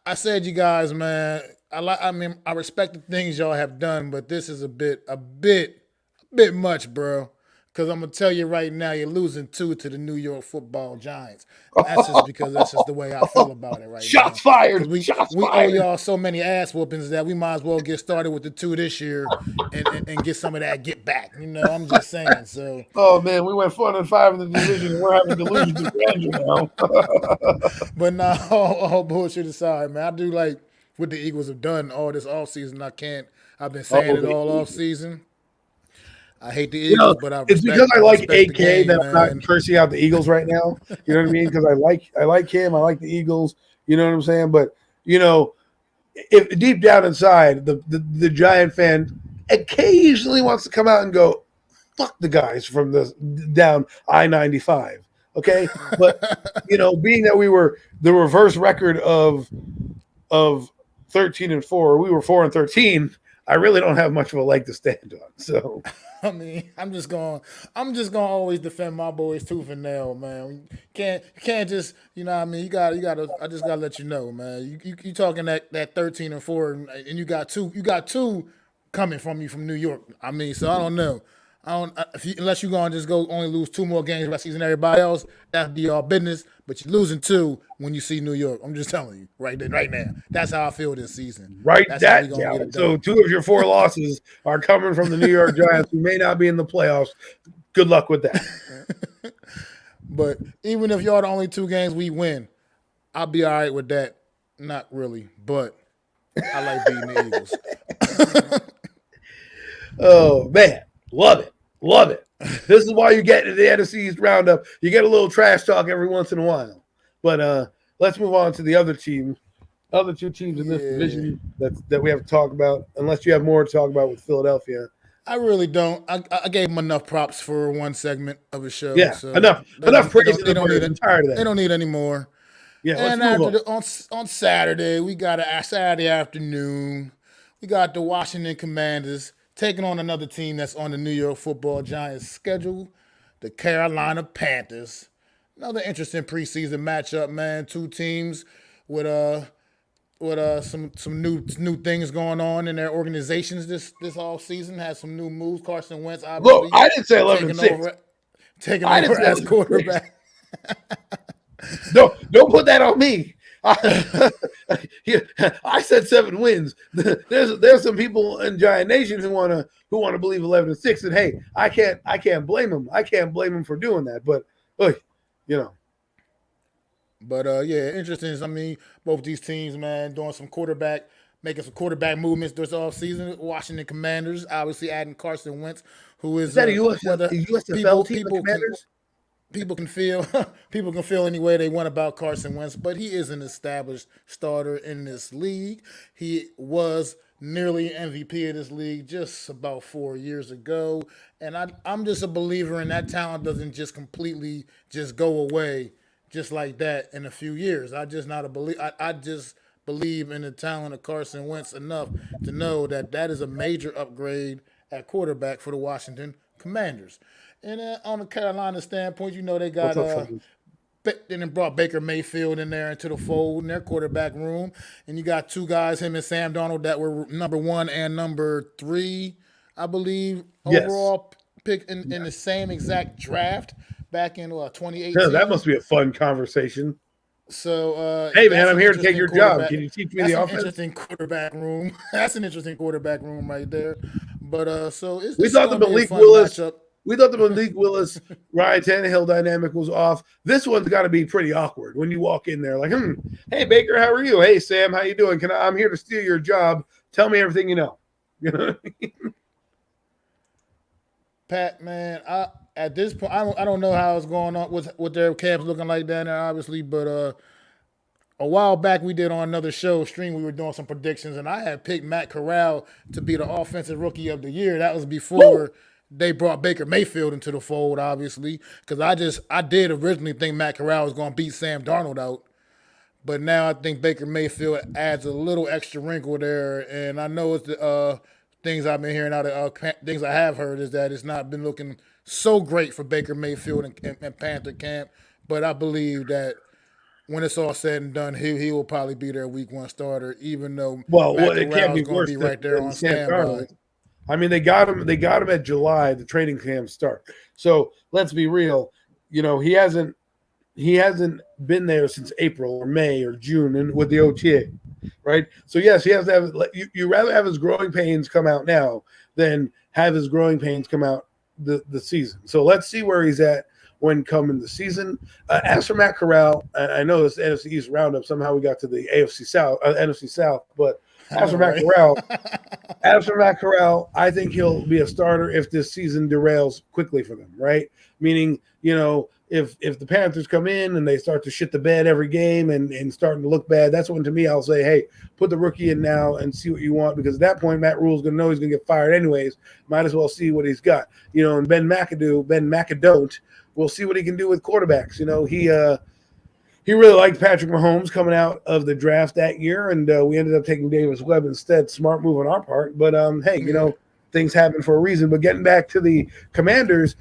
I said, you guys, man. I respect the things y'all have done, but this is a bit much, bro. Because I'm gonna tell you right now, you're losing 2 to the New York Football Giants. That's just because that's just the way I feel about it right now. Shots fired. We owe y'all so many ass whoopings that we might as well get started with the 2 this year and get some of that get back. I'm just saying. So. Oh man, we went 4-5 in the division, and we're having delusions of grandeur now. But nah, all bullshit aside, man, I do like what the Eagles have done all this offseason. I've been saying it all offseason. I hate the Eagles, but it's because I like AK that I'm not cursing out the Eagles right now. You know what I mean? Because I like him. I like the Eagles. You know what I'm saying? But if deep down inside, the Giant fan occasionally wants to come out and go, "Fuck the guys from the down I-95." Okay, but being that we were the reverse record of 13-4, we were 4-13. I really don't have much of a leg to stand on. So. I mean, I'm just gonna always defend my boys tooth and nail, man. You can't just, you gotta. I just gotta let you know, man. You talking that 13-4, and you got two coming from you from New York. I mean, so I don't know. Unless you're gonna just go only lose 2 more games by season everybody else, that'd be all business. But you're losing 2 when you see New York. I'm just telling you right now. That's how I feel this season. Right, that down. So 2 of your 4 losses are coming from the New York Giants, who may not be in the playoffs. Good luck with that. But even if y'all the only 2 games we win, I'll be all right with that. Not really, but I like beating the Eagles. Oh man, love it. Love it. This is why you get to the NFC East Roundup. You get a little trash talk every once in a while. But let's move on to the other team other two teams in this division that we have to talk about, unless you have more to talk about with Philadelphia. I really don't. I gave them enough props for one segment of a show. Yeah, so enough praise. They don't need it. I'm tired of that. They don't need any more. Yeah, and let's move on Saturday, we got a Saturday afternoon. We got the Washington Commanders taking on another team that's on the New York Football Giants schedule, the Carolina Panthers. Another interesting preseason matchup, man. Two teams with some new things going on in their organizations this all season. Had some new moves. Carson Wentz, obviously. Look, I didn't say 11-6. Taking over as quarterback. Don't put that on me. I said 7 wins. There's some people in Giant Nation who want to believe 11-6, and hey, I can't blame them. I can't blame them for doing that. But look, you know. But yeah, interesting. I mean, both these teams, man, making some quarterback movements this offseason. Washington Commanders, obviously adding Carson Wentz, who is that a USFL team, the Commanders? People can feel any way they want about Carson Wentz, but he is an established starter in this league. He was nearly MVP of this league just about 4 years ago, and I'm just a believer in that talent doesn't just completely just go away just like that in a few years. I just believe in the talent of Carson Wentz enough to know that is a major upgrade at quarterback for the Washington Commanders. And on the Carolina standpoint, you know they got then brought Baker Mayfield in there into the fold in their quarterback room, and you got two guys, him and Sam Darnold, that were number 1 and number 3, I believe, overall pick in the same exact draft back in 2018. Yeah, that must be a fun conversation. So, hey man, I'm here to take your job. Can you teach me the offense? Interesting quarterback room. That's an interesting quarterback room right there. But so we thought the Malik Willis. We thought the Malik Willis, Ryan Tannehill dynamic was off. This one's got to be pretty awkward when you walk in there like, hey, Baker, how are you? Hey, Sam, how you doing? I'm here to steal your job. Tell me everything you know. You know what I mean? Pat, man, at this point, I don't know how it's going on with their camps looking like down there, obviously, but a while back we did on another stream, we were doing some predictions, and I had picked Matt Corral to be the offensive rookie of the year. That was before they brought Baker Mayfield into the fold, obviously, because I did originally think Matt Corral was going to beat Sam Darnold out, but now I think Baker Mayfield adds a little extra wrinkle there, and I know it's the things I've been hearing out of things I have heard is that it's not been looking so great for Baker Mayfield and Panther camp, but I believe that when it's all said and done, he will probably be their week 1 starter, even though it can't be worse than right there on standby. I mean, they got him at July, the training camp start. So let's be real. You know, he hasn't been there since April or May or June and with the OTA, right? So yes, he has to have. You rather have his growing pains come out now than have his growing pains come out the season. So let's see where he's at when coming the season. As for Matt Corral, I know this NFC East Roundup. Somehow we got to the NFC South, but. As for Matt Corral, I think he'll be a starter if this season derails quickly for them, right? Meaning, you know, if the Panthers come in and they start to shit the bed every game and starting to look bad, that's when, to me, I'll say, hey, put the rookie in now and see what you want, because at that point, Matt Rule's going to know he's going to get fired anyways. Might as well see what he's got. You know, and Ben McAdon't, we'll see what he can do with quarterbacks. You know, he really liked Patrick Mahomes coming out of the draft that year, and we ended up taking Davis Webb instead. Smart move on our part. But, hey, you know, things happen for a reason. But getting back to the Commanders,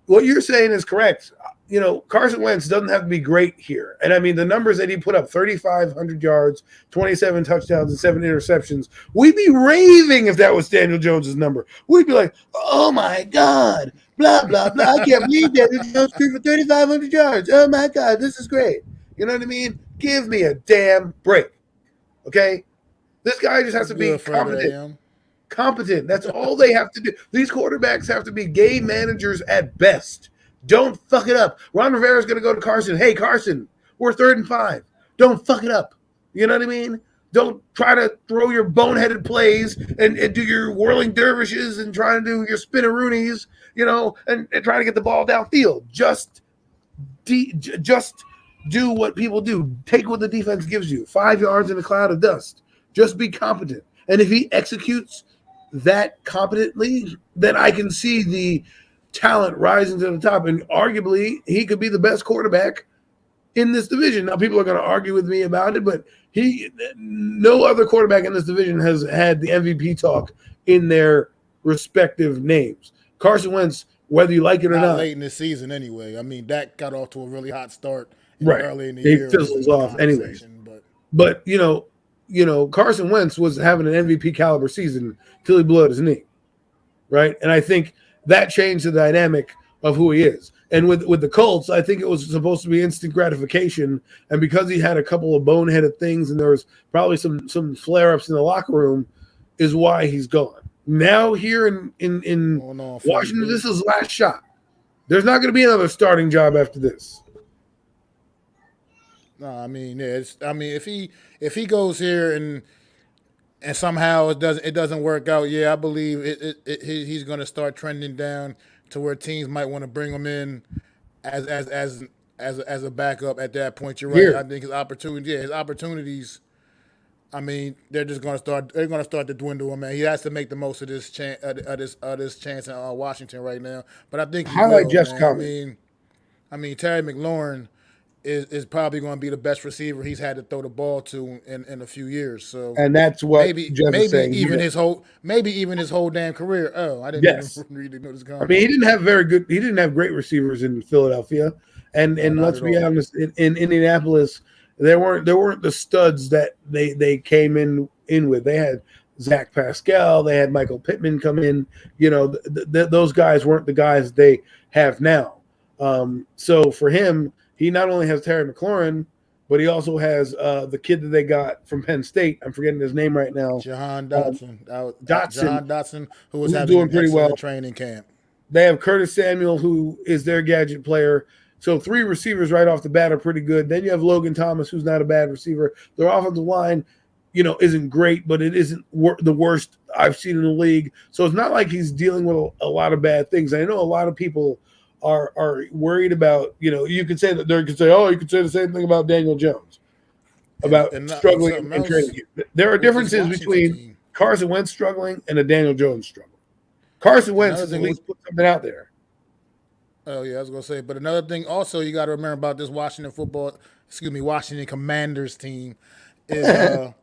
what you're saying is correct. You know, Carson Wentz doesn't have to be great here. And, I mean, the numbers that he put up, 3,500 yards, 27 touchdowns, and 7 interceptions, we'd be raving if that was Daniel Jones' number. We'd be like, oh, my God, blah, blah, blah. I can't believe Daniel Jones threw for 3,500 yards. Oh, my God, this is great. You know what I mean? Give me a damn break, okay? This guy just has to be competent. That's all they have to do. These quarterbacks have to be game managers at best. Don't fuck it up. Ron Rivera's going to go to Carson. Hey, Carson, we're 3rd and 5. Don't fuck it up. You know what I mean? Don't try to throw your boneheaded plays and do your whirling dervishes and try to do your spinneroonies, you know, and try to get the ball downfield. Just do what people do. Take what the defense gives you. 5 yards in a cloud of dust. Just be competent. And if he executes that competently, then I can see the talent rising to the top. And arguably, he could be the best quarterback in this division. Now, people are going to argue with me about it, but no other quarterback in this division has had the MVP talk in their respective names. Carson Wentz, whether you like it or not. Late in the season anyway. I mean, Dak got off to a really hot start early in the year. He fizzles off anyways. But you know, Carson Wentz was having an MVP caliber season till he blew out his knee, right? And I think that changed the dynamic of who he is. And with the Colts, I think it was supposed to be instant gratification. And because he had a couple of boneheaded things and there was probably some flare-ups in the locker room, is why he's gone. Now here in Washington, this is his last shot. There's not going to be another starting job after this. No, I mean, if he goes here and somehow it doesn't work out, yeah, I believe he's going to start trending down to where teams might want to bring him in as a backup at that point. You're right. Here. I think his opportunities. I mean, they're going to start to dwindle. Man, he has to make the most of this chance in Washington right now. But I think I mean, Terry McLaurin is probably going to be the best receiver he's had to throw the ball to in a few years. So, and that's what maybe even his whole damn career. Oh, I didn't even really know this guy. I mean, he didn't have great receivers in Philadelphia, and let's be honest, in Indianapolis, there weren't the studs that they came in with. They had Zach Pascal, they had Michael Pittman come in. You know, those guys weren't the guys they have now. So for him, he not only has Terry McLaurin, but he also has the kid that they got from Penn State. I'm forgetting his name right now. Jahan Dotson. Jahan Dotson, who was having doing pretty well training camp. They have Curtis Samuel, who is their gadget player. So 3 receivers right off the bat are pretty good. Then you have Logan Thomas, who's not a bad receiver. Their offensive line, isn't great, but it isn't the worst I've seen in the league. So it's not like he's dealing with a lot of bad things. I know a lot of people are worried about, you could say that you could say the same thing about Daniel Jones, about struggling in training. There are differences between Carson Wentz struggling and a Daniel Jones struggle. Carson Wentz has at least put something out there. Oh, yeah, I was going to say. But another thing also you got to remember about this Washington Commanders team is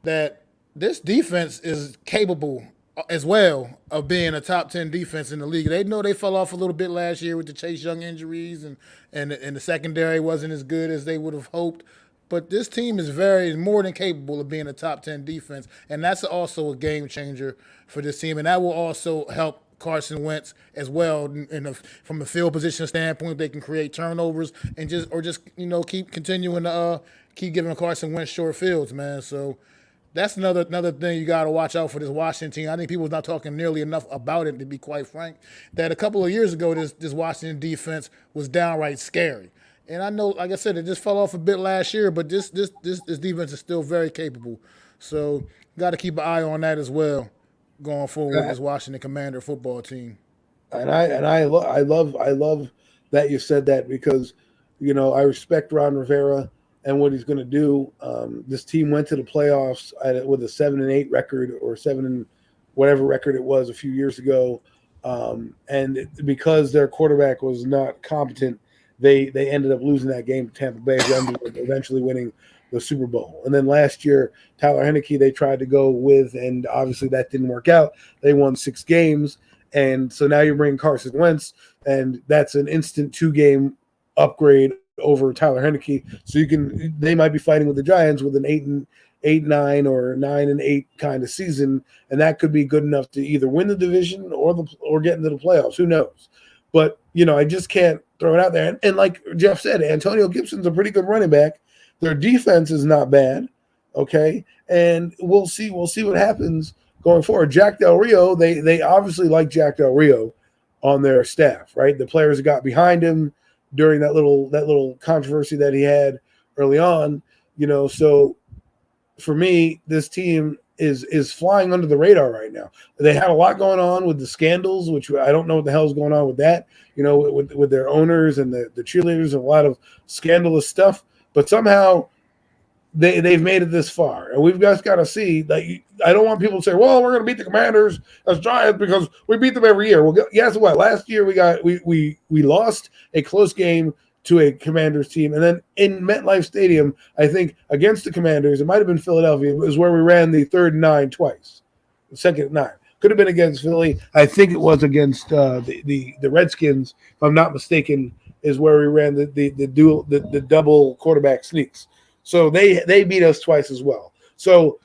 that this defense is capable as well of being a top 10 defense in the league. They know they fell off a little bit last year with the Chase Young injuries and the secondary wasn't as good as they would have hoped. But this team is more than capable of being a top 10 defense, and that's also a game changer for this team. And that will also help Carson Wentz as well from a field position standpoint. They can create turnovers and just keep continuing to keep giving Carson Wentz short fields, man. So that's another thing you got to watch out for this Washington team. I think people's not talking nearly enough about it, to be quite frank, that a couple of years ago this Washington defense was downright scary. And I know, like I said, it just fell off a bit last year, but this defense is still very capable. So got to keep an eye on that as well going forward with this Washington Commander football team. And I love that you said that, because I respect Ron Rivera and what he's going to do. This team went to the playoffs with a 7-8 record, or 7 whatever record it was a few years ago, and because their quarterback was not competent, they ended up losing that game to Tampa Bay, eventually winning the Super Bowl. And then last year, Tyler Heineke, they tried to go with, and obviously that didn't work out. They won 6 games, and so now you're bringing Carson Wentz, and that's an instant 2-game upgrade over Tyler Heineke. So they might be fighting with the Giants with an 8-9 or 9-8 kind of season, and that could be good enough to either win the division or get into the playoffs. Who knows? But I just can't throw it out there. And like Jeff said, Antonio Gibson's a pretty good running back. Their defense is not bad, okay? And we'll see what happens going forward. Jack Del Rio, they obviously like Jack Del Rio on their staff, right? The players that got behind him during that little controversy that he had early on, so for me, this team is flying under the radar right now. They had a lot going on with the scandals, which I don't know what the hell is going on with that, with their owners and the cheerleaders and a lot of scandalous stuff. But somehow they've made it this far. And we've just got to see. Like, I don't want people to say, well, we're going to beat the Commanders as Giants because we beat them every year. Well, guess what? Last year we lost a close game to a Commanders team. And then in MetLife Stadium, I think against the Commanders, it might have been Philadelphia, it was where we ran the 3rd and 9 twice. The 2nd and 9. Could have been against Philly. I think it was against the Redskins, if I'm not mistaken, is where we ran the double quarterback sneaks. So they beat us twice as well. So,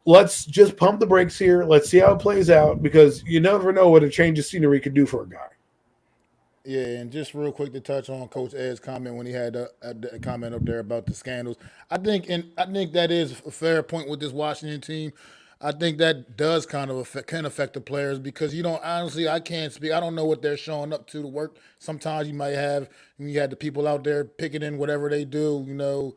let's just pump the brakes here. Let's see how it plays out, because you never know what a change of scenery could do for a guy. Yeah, and just real quick to touch on Coach Ed's comment when he had a comment up there about the scandals. I think that is a fair point with this Washington team. I think that does kind of can affect the players, because honestly, I can't speak. I don't know what they're showing up to work. Sometimes you had the people out there picketing whatever they do,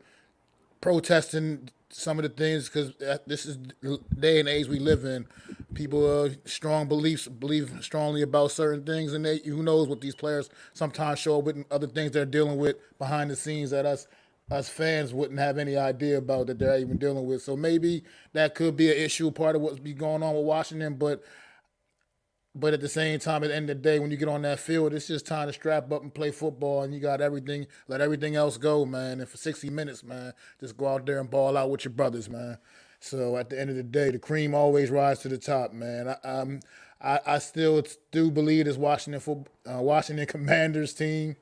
protesting some of the things, because this is the day and age we live in. People strong beliefs, believe strongly about certain things, and who knows what these players sometimes show up with and other things they're dealing with behind the scenes that us fans wouldn't have any idea about that they're even dealing with. So maybe that could be an issue, part of what's be going on with Washington, but at the same time, at the end of the day, when you get on that field, it's just time to strap up and play football, and you got everything, let everything else go, man. And for 60 minutes, man, just go out there and ball out with your brothers, man. So at the end of the day, the cream always rises to the top, man. I still do believe this Washington Commanders team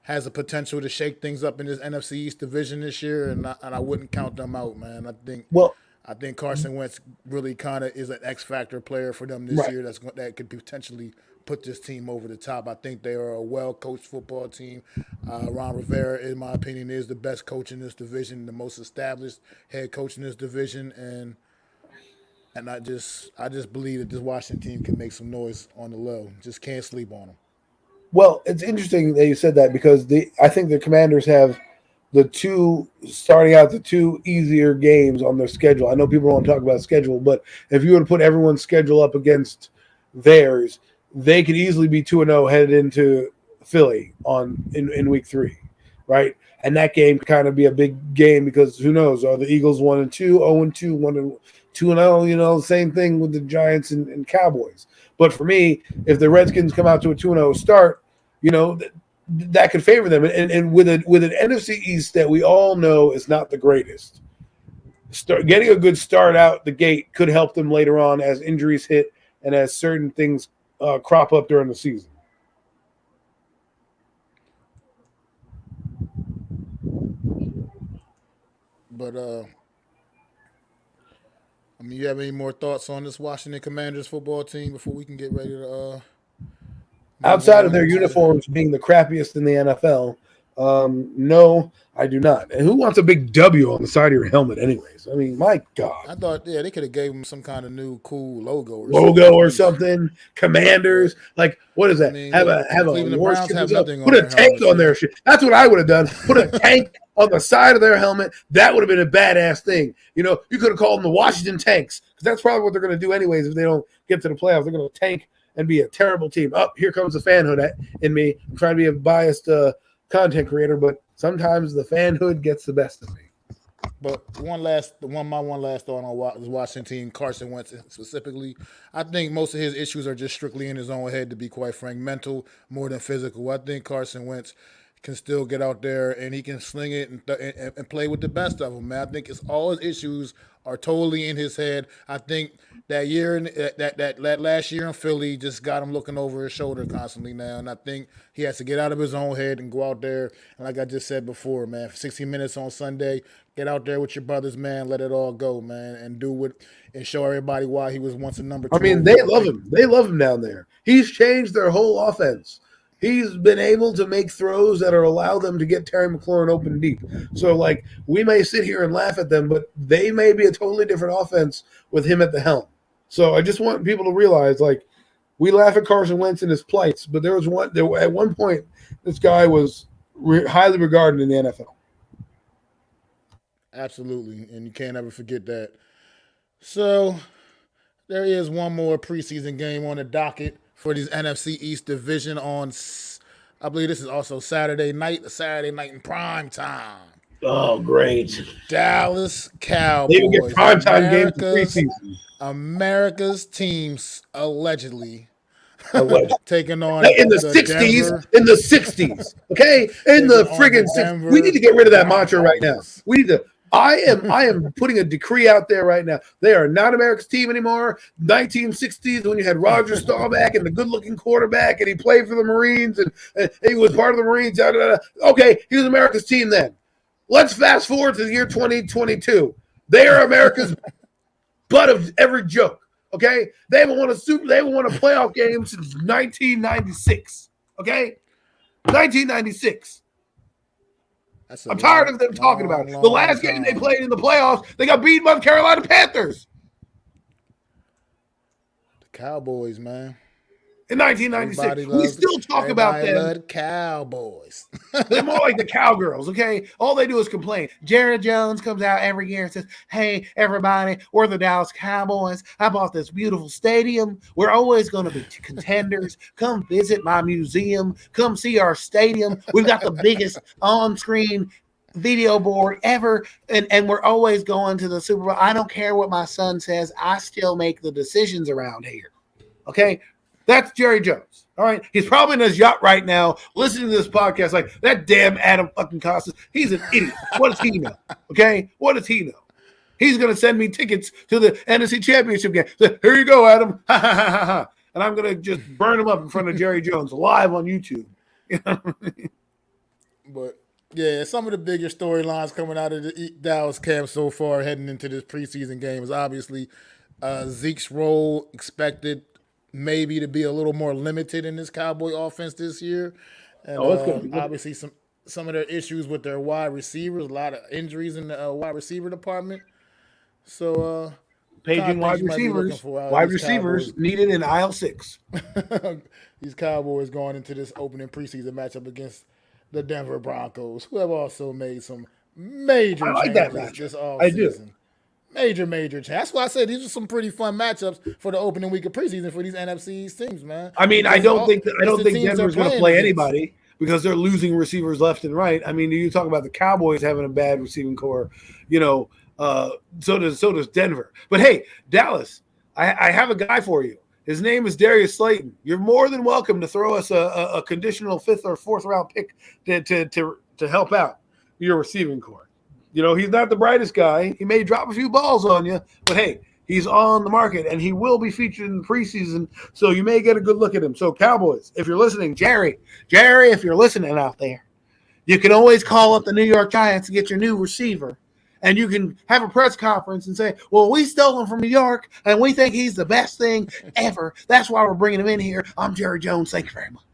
has a potential to shake things up in this NFC East division this year, and I wouldn't count them out, man. I think Carson Wentz really kind of is an X factor player for them this year. That could potentially put this team over the top. I think they are a well coached football team. Ron Rivera, in my opinion, is the best coach in this division, the most established head coach in this division, and I just believe that this Washington team can make some noise on the low. Just can't sleep on them. Well, it's interesting that you said that, because I think the Commanders have the two easier games on their schedule. I know people don't talk about schedule, but if you were to put everyone's schedule up against theirs, they could easily be 2-0 headed into Philly in week 3, right? And that game could kind of be a big game, because who knows? Are the Eagles 1-2, 0-2, 2-0? Same thing with the Giants and Cowboys. But for me, if the Redskins come out to a 2-0 start, that could favor them. And with an NFC East that we all know is not the greatest, getting a good start out the gate could help them later on as injuries hit and as certain things crop up during the season. But you have any more thoughts on this Washington Commanders football team before we can get ready to? Outside of their uniforms being the crappiest in the NFL, no, I do not. And who wants a big W on the side of your helmet anyways? I mean, my God. I thought, they could have gave them some kind of new cool logo or something. Commanders. Like, what is that? Have a Browns have nothing put a tank on their shit. That's what I would have done. Put a tank on the side of their helmet. That would have been a badass thing. You could have called them the Washington Tanks, because that's probably what they're going to do anyways if they don't get to the playoffs. They're going to tank and be a terrible team. Here comes the fanhood in me. I'm trying to be a biased content creator, but sometimes the fanhood gets the best of me. But one last thought on this Washington team, Carson Wentz specifically. I think most of his issues are just strictly in his own head, to be quite frank, mental more than physical. I think Carson Wentz can still get out there and he can sling it and play with the best of them, man. I think all his issues are totally in his head. I think that last year in Philly just got him looking over his shoulder constantly now, and I think he has to get out of his own head and go out there. And like I just said before, man, for 60 minutes on Sunday, get out there with your brothers, man. Let it all go, man, and show everybody why he was once a number 2. I mean, they love him. They love him down there. He's changed their whole offense. He's been able to make throws that allow them to get Terry McLaurin open deep. So, we may sit here and laugh at them, but they may be a totally different offense with him at the helm. So I just want people to realize, we laugh at Carson Wentz and his plights, but at one point, this guy was highly regarded in the NFL. Absolutely, and you can't ever forget that. So there is one more preseason game on the docket for this NFC East division I believe this is also Saturday night in prime time. Oh, great. Dallas Cowboys. They even get primetime games in preseason. America's teams allegedly Allegedly. taking on In the 60s, in the 60s, okay? In the friggin' 60s. We need to get rid of that mantra right now. We need to. I am putting a decree out there right now. They are not America's team anymore. 1960s, when you had Roger Staubach and the good-looking quarterback, and he played for the Marines, and he was part of the Marines. Okay, he was America's team then. Let's fast forward to the year 2022. They are America's butt of every joke. Okay, they haven't won a playoff game since 1996. Okay, 1996. I'm tired of them talking about it. The last game they played in the playoffs, they got beaten by the Carolina Panthers. The Cowboys, man. In 1996, we still talk about them. Love the Cowboys. They're more like the Cowgirls, okay? All they do is complain. Jared Jones comes out every year and says, hey, everybody, we're the Dallas Cowboys. I bought this beautiful stadium. We're always going to be contenders. Come visit my museum. Come see our stadium. We've got the biggest on-screen video board ever, and we're always going to the Super Bowl. I don't care what my son says. I still make the decisions around here, okay? That's Jerry Jones, all right? He's probably in his yacht right now listening to this podcast like, that damn Adam fucking Costas, he's an idiot. What does he know, okay? What does he know? He's going to send me tickets to the NFC Championship game. So, here you go, Adam. Ha, ha, ha, ha, ha. And I'm going to just burn him up in front of Jerry Jones live on YouTube. You know what I mean? But, yeah, some of the bigger storylines coming out of the Dallas camp so far heading into this preseason game is obviously Zeke's role expected maybe to be a little more limited in this Cowboy offense this year. And obviously some of their issues with their wide receivers, a lot of injuries in the wide receiver department. So paging wide receivers needed in aisle 6. These Cowboys going into this opening preseason matchup against the Denver Broncos, who have also made some major changes this offseason. I do. Major change. That's why I said these are some pretty fun matchups for the opening week of preseason for these NFC East teams, man. I mean, I don't think Denver's going to play anybody because they're losing receivers left and right. I mean, you talk about the Cowboys having a bad receiving core, so does Denver. But hey, Dallas, I have a guy for you. His name is Darius Slayton. You're more than welcome to throw us a conditional 5th or 4th round pick to help out your receiving core. He's not the brightest guy. He may drop a few balls on you, but hey, he's on the market, and he will be featured in the preseason, so you may get a good look at him. So, Cowboys, if you're listening, Jerry, if you're listening out there, you can always call up the New York Giants and get your new receiver, and you can have a press conference and say, well, we stole him from New York, and we think he's the best thing ever. That's why we're bringing him in here. I'm Jerry Jones. Thank you very much.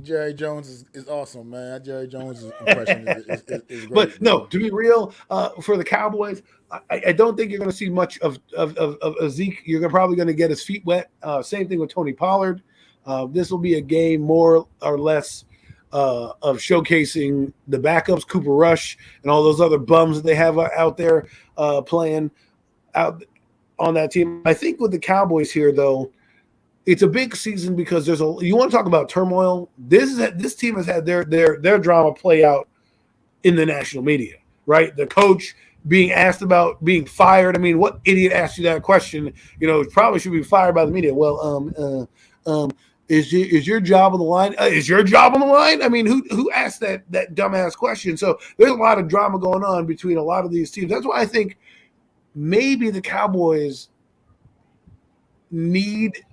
Jerry Jones is awesome, man. That Jerry Jones impression is great. But no, to be real, for the Cowboys, I don't think you're going to see much of Zeke. You're probably going to get his feet wet. Same thing with Tony Pollard. This will be a game more or less of showcasing the backups, Cooper Rush, and all those other bums that they have out there playing out on that team. I think with the Cowboys here, though, it's a big season because you want to talk about turmoil. This team has had their drama play out in the national media, right? The coach being asked about being fired. I mean, what idiot asked you that question? Probably should be fired by the media. Well, is your job on the line? Is your job on the line? I mean, who asked that dumbass question? So there's a lot of drama going on between a lot of these teams. That's why I think maybe the Cowboys need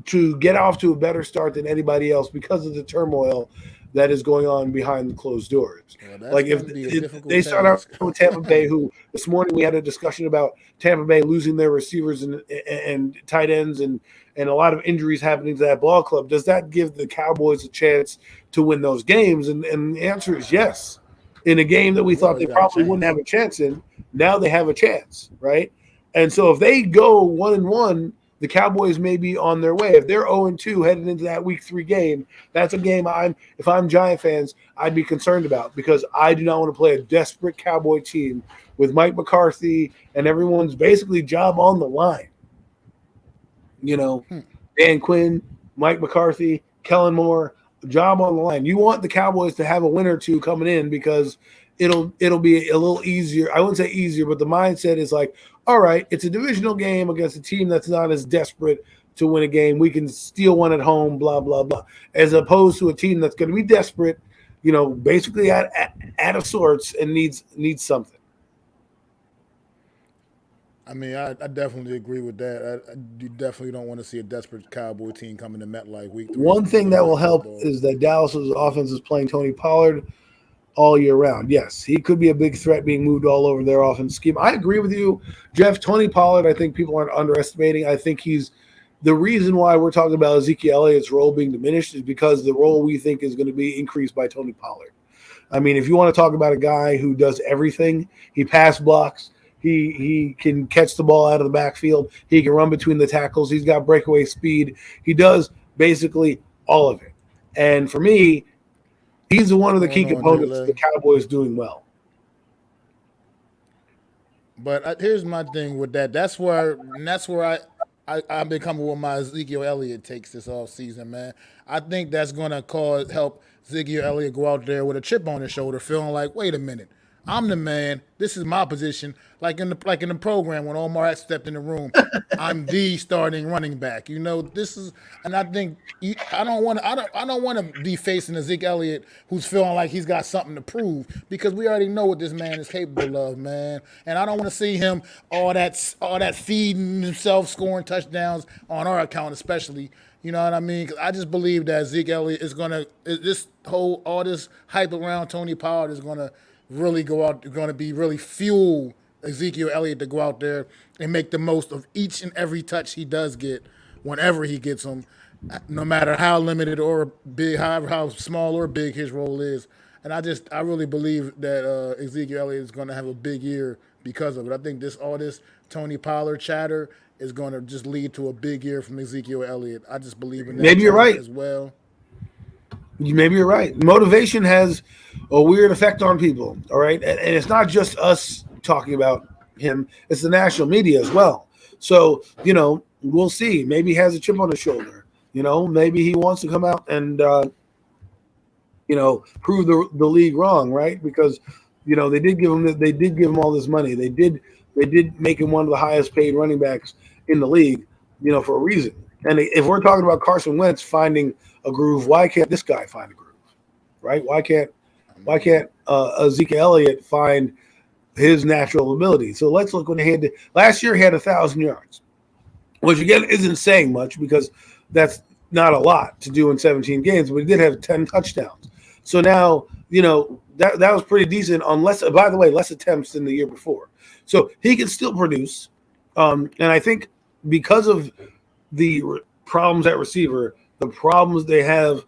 to get off to a better start than anybody else because of the turmoil that is going on behind the closed doors. Like if they start out with Tampa Bay, who this morning we had a discussion about Tampa Bay losing their receivers and tight ends and a lot of injuries happening to that ball club, does that give the Cowboys a chance to win those games? And the answer is yes. In a game that we thought they probably wouldn't have a chance in, now they have a chance, right? And so if they go 1-1 the Cowboys may be on their way. If they're 0-2 heading into that Week 3 game, that's a game if I'm Giant fans, I'd be concerned about, because I do not want to play a desperate Cowboy team with Mike McCarthy and everyone's basically job on the line. Dan Quinn, Mike McCarthy, Kellen Moore, job on the line. You want the Cowboys to have a win or two coming in, because it'll be a little easier. I wouldn't say easier, but the mindset is like, all right, it's a divisional game against a team that's not as desperate to win a game. We can steal one at home, blah, blah, blah, as opposed to a team that's going to be desperate, basically out of sorts and needs something. I mean, I definitely agree with that. You definitely don't want to see a desperate Cowboy team coming to MetLife Week 3. One thing that will help is that Dallas's offense is playing Tony Pollard all year round. Yes, he could be a big threat being moved all over their offense scheme. I agree with you, Jeff. Tony Pollard, I think people aren't underestimating. I think he's the reason why we're talking about Ezekiel Elliott's role being diminished is because the role we think is going to be increased by Tony Pollard. I mean, if you want to talk about a guy who does everything, he pass blocks, he can catch the ball out of the backfield, he can run between the tackles, he's got breakaway speed. He does basically all of it. And for me, he's one of the key components of the Cowboys doing well. But here's my thing with that. That's where I've been coming with my Ezekiel Elliott takes this offseason, man. I think that's going to help Ezekiel Elliott go out there with a chip on his shoulder, feeling like, wait a minute, I'm the man. This is my position. Like in the program when Omar had stepped in the room, I'm the starting running back. This is, and I think I don't want to be facing Ezekiel Elliott who's feeling like he's got something to prove, because we already know what this man is capable of, man. And I don't want to see him all that feeding himself, scoring touchdowns on our account, especially. You know what I mean? 'Cause I just believe that Ezekiel Elliott is all this hype around Tony Pollard is gonna really really fuel Ezekiel Elliott to go out there and make the most of each and every touch he does get whenever he gets them, no matter how limited or big, how small or big his role is. And I really believe that Ezekiel Elliott is going to have a big year because of it. I think all this Tony Pollard chatter is going to just lead to a big year from Ezekiel Elliott. I just believe in that. Maybe you're right as well. Maybe you're right. Motivation has a weird effect on people, all right? And it's not just us talking about him. It's the national media as well. So, we'll see. Maybe he has a chip on his shoulder. Maybe he wants to come out and, prove the league wrong, right? Because, they did give him all this money. They did make him one of the highest paid running backs in the league, for a reason. And if we're talking about Carson Wentz finding a groove, why can't this guy find a groove, right? Why can't Ezekiel Elliott find his natural ability? So let's look what he had. Last year he had 1,000 yards, which again isn't saying much because that's not a lot to do in 17 games, but he did have 10 touchdowns. So now, that was pretty decent on less attempts than the year before. So he can still produce. And I think because of the problems at receiver, the problems they have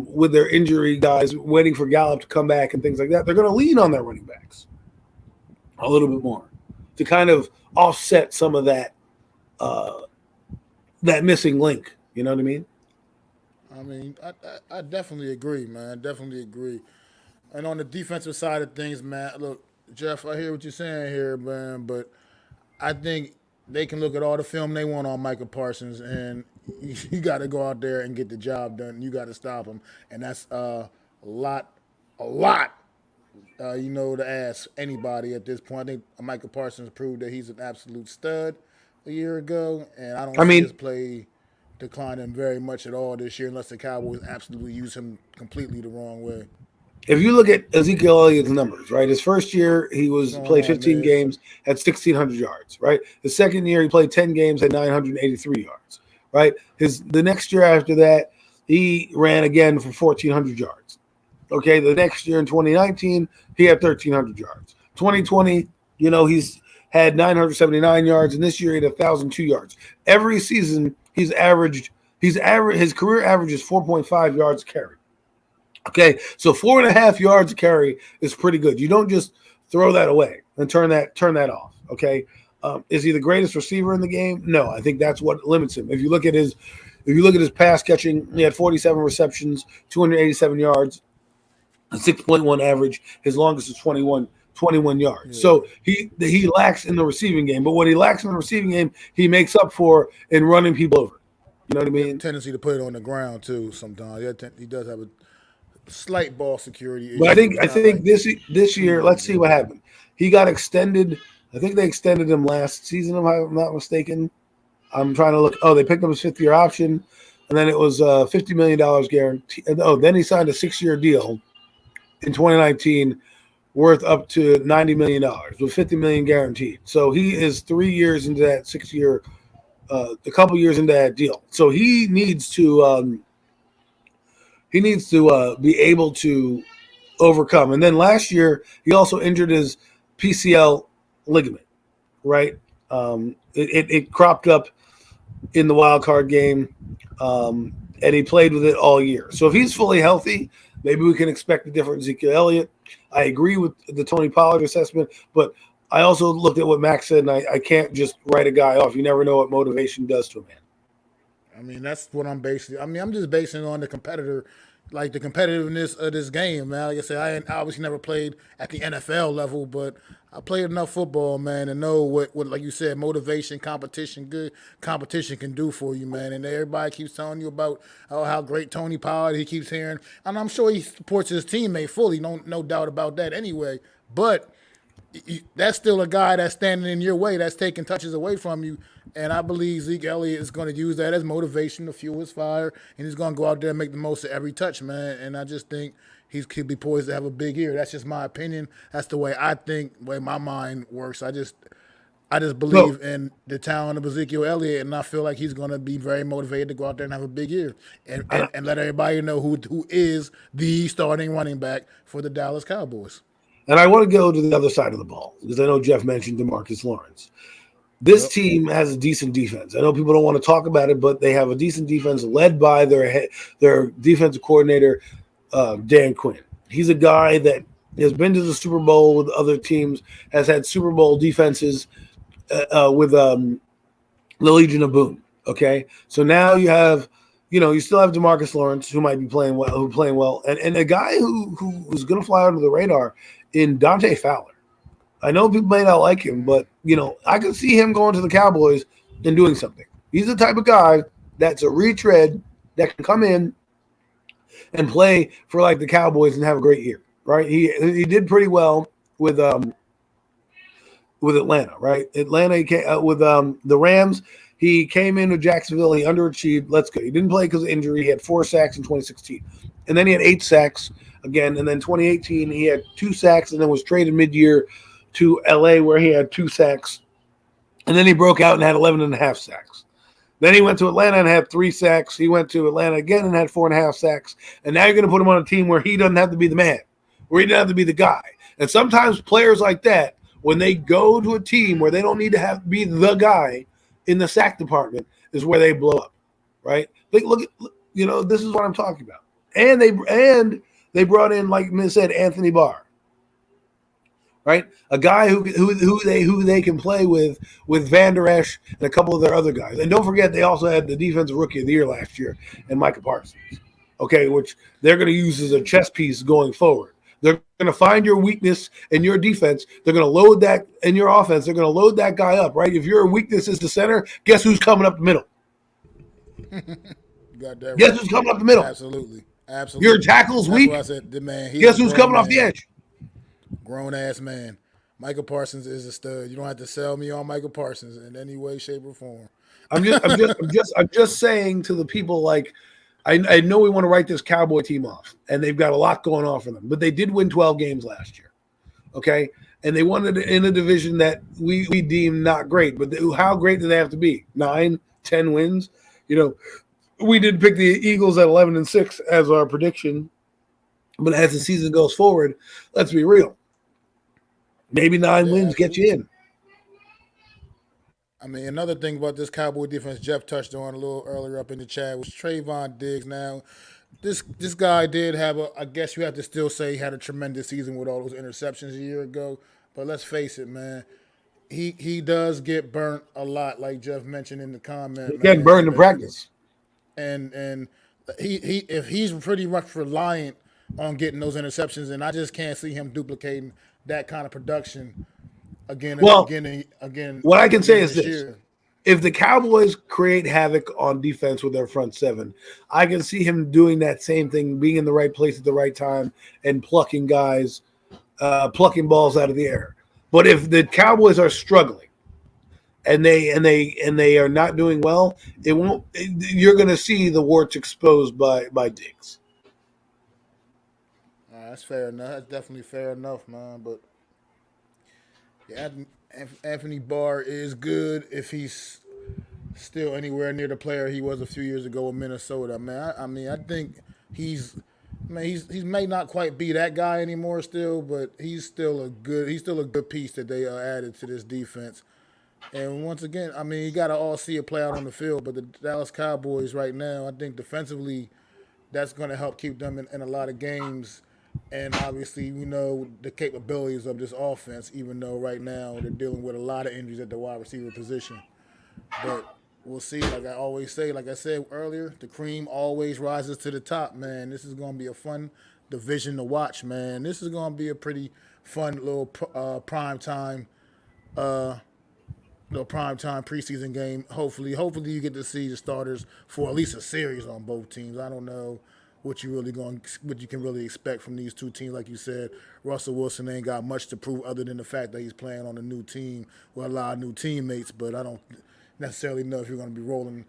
with their injury guys waiting for Gallup to come back and things like that, they're going to lean on their running backs a little bit more to kind of offset some of that missing link. You know what I mean? I mean, I definitely agree, man. Definitely agree. And on the defensive side of things, man, look, Jeff, I hear what you're saying here, man, but I think they can look at all the film they want on Micah Parsons, and you got to go out there and get the job done. You got to stop him, and that's a lot, to ask anybody at this point. I think Micah Parsons proved that he's an absolute stud a year ago, and I don't see his play declining very much at all this year unless the Cowboys absolutely use him completely the wrong way. If you look at Ezekiel Elliott's numbers, right, his first year he played 15 games, had 1,600 yards, right? The second year he played 10 games, had 983 yards, right? The next year after that, he ran again for 1,400 yards. Okay, the next year in 2019, he had 1,300 yards. 2020, he's had 979 yards, and this year he had 1,002 yards. Every season his career average is 4.5 yards a carry. Okay, so 4.5 yards a carry is pretty good. You don't just throw that away and turn that off. Okay, Is he the greatest receiver in the game? No, I think that's what limits him. If you look at his pass catching, he had 47 receptions, 287 yards, a 6.1 average. His longest is 21 yards. Yeah. So he lacks in the receiving game, but what he lacks in the receiving game, he makes up for in running people over. You know what I mean? Tendency to put it on the ground too. Sometimes he does have a slight ball security. But I think this year, let's see what happened. He got extended. I think they extended him last season, if I'm not mistaken. I'm trying to look. Oh, they picked up his 5th-year option, and then it was $50 million guaranteed. Oh, then he signed a 6-year deal in 2019 worth up to $90 million with $50 million guaranteed. So he is 3 years into that 6-year, a couple years into that deal. So he needs to be able to overcome. And then last year he also injured his PCL ligament, right? It cropped up in the wild card game, and he played with it all year. So if he's fully healthy, maybe we can expect a different Ezekiel Elliott. I agree with the Tony Pollard assessment, but I also looked at what Max said, and I can't just write a guy off. You never know what motivation does to a man. I mean, that's what I'm basing. I mean, I'm just basing it on the competitor, like the competitiveness of this game, man. Like I said, I obviously never played at the NFL level, but I played enough football, man, to know what like you said, motivation, competition, good competition can do for you, man. And everybody keeps telling you about how great Tony Pollard. He keeps hearing, and I'm sure he supports his teammate fully, no doubt about that. Anyway, but that's still a guy that's standing in your way, that's taking touches away from you. And I believe Zeke Elliott is going to use that as motivation to fuel his fire, and he's going to go out there and make the most of every touch, man. And I just think he could be poised to have a big year. That's just my opinion. That's the way I think, the way my mind works. I just believe in the talent of Ezekiel Elliott, and I feel like he's going to be very motivated to go out there and have a big year and let everybody know who is the starting running back for the Dallas Cowboys. And I want to go to the other side of the ball because I know Jeff mentioned DeMarcus Lawrence. This team has a decent defense. I know people don't want to talk about it, but they have a decent defense led by their defensive coordinator, Dan Quinn. He's a guy that has been to the Super Bowl with other teams, has had Super Bowl defenses with the Legion of Boom. Okay, so now you have, you still have DeMarcus Lawrence, who might be playing well, and a guy who's going to fly under the radar in Dante Fowler. I know people may not like him, but, I can see him going to the Cowboys and doing something. He's the type of guy that's a retread that can come in and play for, like, the Cowboys and have a great year, right? He did pretty well with Atlanta, right? Atlanta, with the Rams, he came into Jacksonville. He underachieved. Let's go. He didn't play because of injury. He had 4 sacks in 2016. And then he had 8 sacks again. And then 2018, he had 2 sacks and then was traded mid-year to L.A. where he had 2 sacks. And then he broke out and had 11.5 sacks. Then he went to Atlanta and had 3 sacks. He went to Atlanta again and had 4.5 sacks. And now you're going to put him on a team where he doesn't have to be the man, where he doesn't have to be the guy. And sometimes players like that, when they go to a team where they don't need to be the guy in the sack department, is where they blow up, right? Look at, this is what I'm talking about. And they brought in, like I said, Anthony Barr, right? A guy who they can play with Van Der Esch and a couple of their other guys. And don't forget, they also had the defensive rookie of the year last year and Micah Parsons, okay, which they're going to use as a chess piece going forward. They're going to find your weakness in your defense. They're going to load that in your offense. They're going to load that guy up, right? If your weakness is the center, guess who's coming up the middle? Guess who's coming up the middle? Absolutely. Your tackle's weak. That's what I said, the man. Guess who's coming off the edge? Grown-ass man. Michael Parsons is a stud. You don't have to sell me on Michael Parsons in any way, shape, or form. I'm just saying to the people, like, I know we want to write this Cowboy team off, and they've got a lot going on for them, but they did win 12 games last year, okay? And they won it in a division that we deem not great, but how great do they have to be? 9, 10 wins? We did pick the Eagles at 11-6 as our prediction, but as the season goes forward, let's be real. Maybe 9 wins get you in. I mean, another thing about this Cowboy defense, Jeff touched on a little earlier up in the chat, was Trayvon Diggs. Now, this guy did have I guess you have to still say he had a tremendous season with all those interceptions a year ago. But let's face it, man. he does get burnt a lot, like Jeff mentioned in the comment. He's getting burned in practice. And he if he's pretty much reliant on getting those interceptions, and I just can't see him duplicating that kind of production again. What I can say is this: year. If the Cowboys create havoc on defense with their front seven, I can see him doing that same thing, being in the right place at the right time and plucking guys, plucking balls out of the air. But if the Cowboys are struggling and they are not doing well, it won't. You're going to see the warts exposed by Diggs. That's fair enough. That's definitely fair enough, man. But yeah, Anthony Barr is good if he's still anywhere near the player he was a few years ago in Minnesota. Man, I think he may not quite be that guy anymore still, but he's still a good piece that they added to this defense. And once again, I mean, you got to all see it play out on the field. But the Dallas Cowboys right now, I think defensively, that's going to help keep them in a lot of games. And obviously, we know the capabilities of this offense, even though right now they're dealing with a lot of injuries at the wide receiver position. But we'll see. Like I always say, like I said earlier, the cream always rises to the top, man. This is going to be a fun division to watch, man. This is going to be a pretty fun little prime time preseason game. Hopefully you get to see the starters for at least a series on both teams. I don't know what you can really expect from these two teams. Like you said, Russell Wilson ain't got much to prove other than the fact that he's playing on a new team with a lot of new teammates. But I don't necessarily know if you're going to be rolling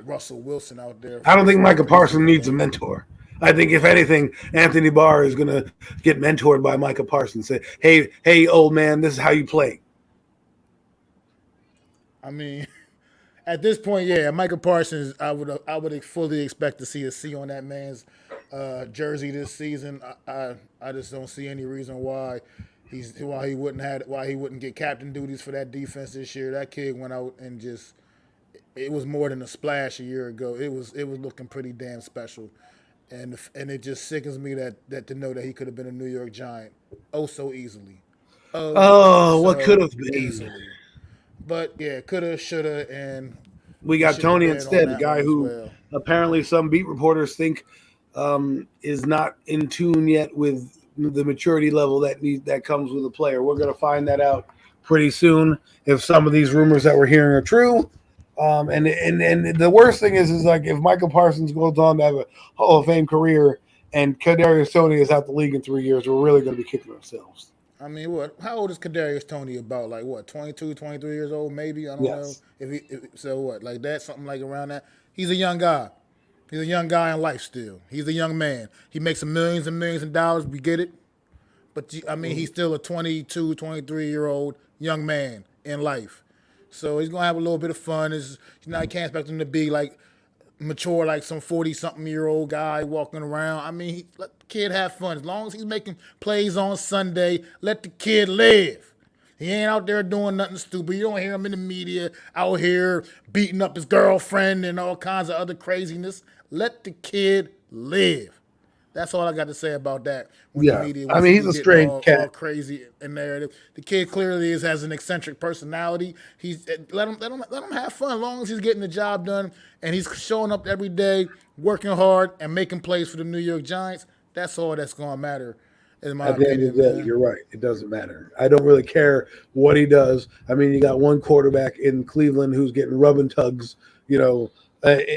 Russell Wilson out there. I don't think Micah Parsons needs a mentor. I think, if anything, Anthony Barr is going to get mentored by Micah Parsons. Say, hey, old man, this is how you play. I mean, at this point, yeah, Micah Parsons, I would fully expect to see a C on that man's jersey this season. I just don't see any reason why he wouldn't get captain duties for that defense this year. That kid went out and it was more than a splash a year ago. It was looking pretty damn special, and it just sickens me that to know that he could have been a New York Giant so easily. What could have been easily. But yeah, coulda, shoulda, and we got Tony instead, a guy who apparently some beat reporters think is not in tune yet with the maturity level that comes with a player. We're going to find that out pretty soon if some of these rumors that we're hearing are true. And the worst thing is like if Michael Parsons goes on to have a Hall of Fame career and Kadarius Toney is out the league in 3 years, we're really going to be kicking ourselves. I mean, how old is Kadarius Toney? About 22, 23 years old, maybe? I don't know. So what? Like that, something like around that. He's a young guy. He's a young guy in life still. He's a young man. He makes millions and millions of dollars. We get it. But I mean, he's still a 22, 23-year-old young man in life. So he's gonna have a little bit of fun. You can't expect him to be mature like some 40-something-year-old guy walking around. I mean, let the kid have fun. As long as he's making plays on Sunday, let the kid live. He ain't out there doing nothing stupid. You don't hear him in the media out here beating up his girlfriend and all kinds of other craziness. Let the kid live. That's all I got to say about that. The media he's a strange cat. All crazy in narrative. The kid clearly has an eccentric personality. Let him have fun as long as he's getting the job done and he's showing up every day, working hard and making plays for the New York Giants. That's all that's going to matter. In my opinion, at the end of the day, you're right. It doesn't matter. I don't really care what he does. I mean, you got one quarterback in Cleveland who's getting rub and tugs,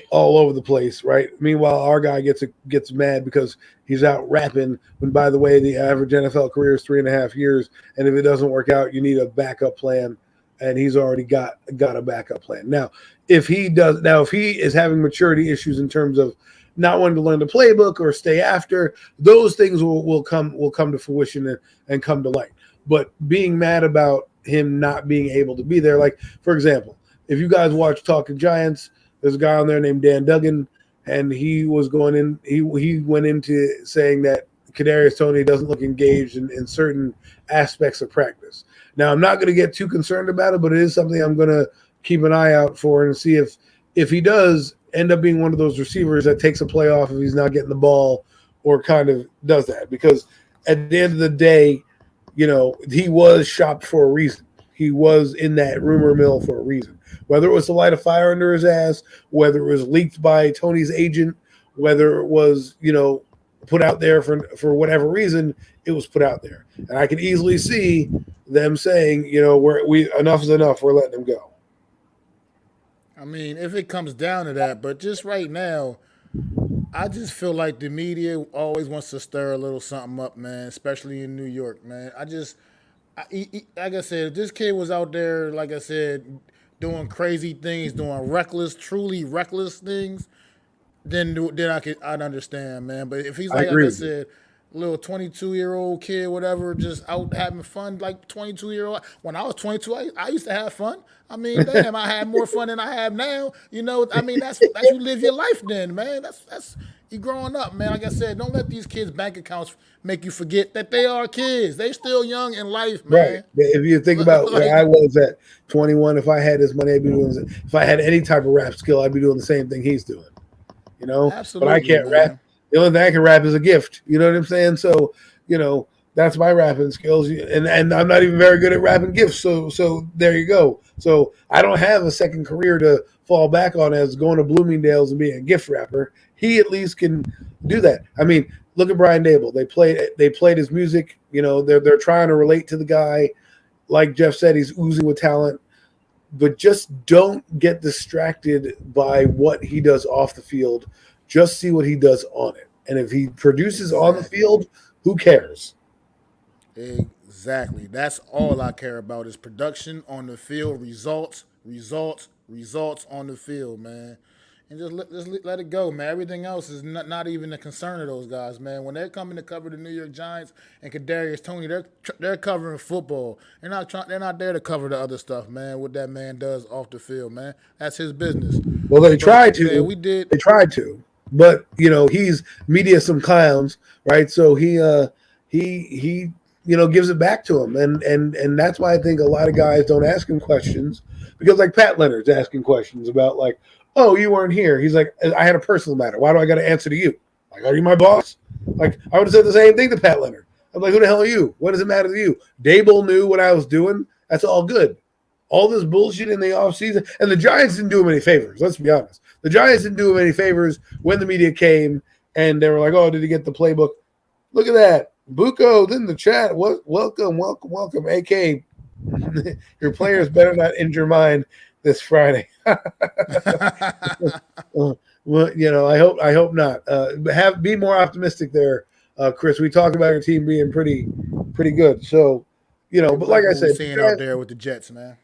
all over the place, right? Meanwhile, our guy gets mad because he's out rapping. When, by the way, the average NFL career is 3.5 years, and if it doesn't work out, you need a backup plan. And he's already got a backup plan. Now, if he is having maturity issues in terms of not wanting to learn the playbook or stay after, those things will come to fruition and come to light. But being mad about him not being able to be there, like for example, if you guys watch Talking Giants, there's a guy on there named Dan Duggan, and he was going in. He went into saying that Kadarius Toney doesn't look engaged in certain aspects of practice. Now, I'm not going to get too concerned about it, but it is something I'm going to keep an eye out for and see if he does end up being one of those receivers that takes a play off if he's not getting the ball or kind of does that. Because at the end of the day, he was shopped for a reason. he was in that rumor mill for a reason. Whether it was to light a fire under his ass, whether it was leaked by Tony's agent, whether it was, put out there for whatever reason, it was put out there. And I can easily see them saying, enough is enough, we're letting him go. I mean, if it comes down to that, but just right now, I just feel like the media always wants to stir a little something up, man, especially in New York, man. Like I said, if this kid was out there, like I said, doing crazy things, doing truly reckless things, then I'd understand, man. But if he's like I said, little 22-year-old kid, whatever, just out having fun, like 22-year-old. When I was 22, I used to have fun. I mean, damn, I had more fun than I have now. I mean, that's you live your life then, man. That's you growing up, man. Like I said, don't let these kids' bank accounts make you forget that they are kids. They still young in life, man. Right. If you think about where I was at 21, if I had this money, I'd be doing. If I had any type of rap skill, I'd be doing the same thing he's doing. Absolutely, but I can't rap. The only thing I can rap is a gift. You know what I'm saying? So, that's my rapping skills. And I'm not even very good at rapping gifts. So there you go. So I don't have a second career to fall back on as going to Bloomingdale's and being a gift rapper. He at least can do that. I mean, look at Brian Dable. They played his music. They're trying to relate to the guy. Like Jeff said, he's oozing with talent. But just don't get distracted by what he does off the field. Just see what he does on it. And if he produces on the field, who cares? Exactly. That's all I care about is production on the field, results on the field, man. And just let it go, man. Everything else is not even a concern of those guys, man. When they're coming to cover the New York Giants and Kadarius Toney, they're covering football. They're not there to cover the other stuff, man. What that man does off the field, man. That's his business. Well, they tried to. Man, we did. They tried to, but he's media some clowns, right? So he gives it back to him, and that's why I think a lot of guys don't ask him questions because like Pat Leonard's asking questions about like, oh, you weren't here. He's like, I had a personal matter. Why do I got to answer to you? Like, are you my boss? Like, I would have said the same thing to Pat Leonard. I'm like, who the hell are you? What does it matter to you? Dable knew what I was doing. That's all good. All this bullshit in the offseason, and the Giants didn't do him any favors. Let's be honest. The Giants didn't do him any favors when the media came and they were like, oh, did he get the playbook? Look at that. Buko in the chat. Welcome. AK, your players better not injure mine this Friday. Well, I hope not. Be more optimistic there, Chris. We talked about your team being pretty good. So, but like I said, seeing out there with the Jets, man.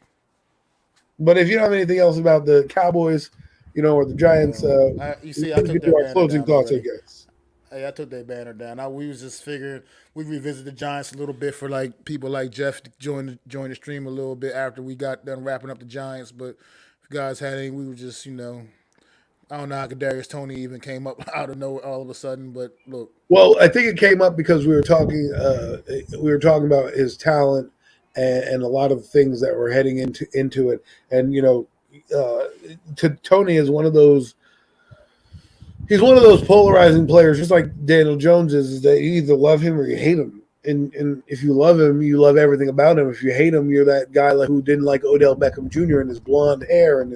But if you don't have anything else about the Cowboys, or the Giants, I took their closing thoughts, I guess. Hey, I took their banner down. We was just figuring we revisit the Giants a little bit for like people like Jeff to join the stream a little bit after we got done wrapping up the Giants. But if you guys had any, we were just I don't know how Kadarius Toney even came up out of nowhere all of a sudden. But look, well, I think it came up because we were talking about his talent and a lot of things that were heading into it, and Toney is one of those. He's one of those polarizing players, just like Daniel Jones is that you either love him or you hate him. And if you love him, you love everything about him. If you hate him, you're that guy who didn't like Odell Beckham Jr. and his blonde hair and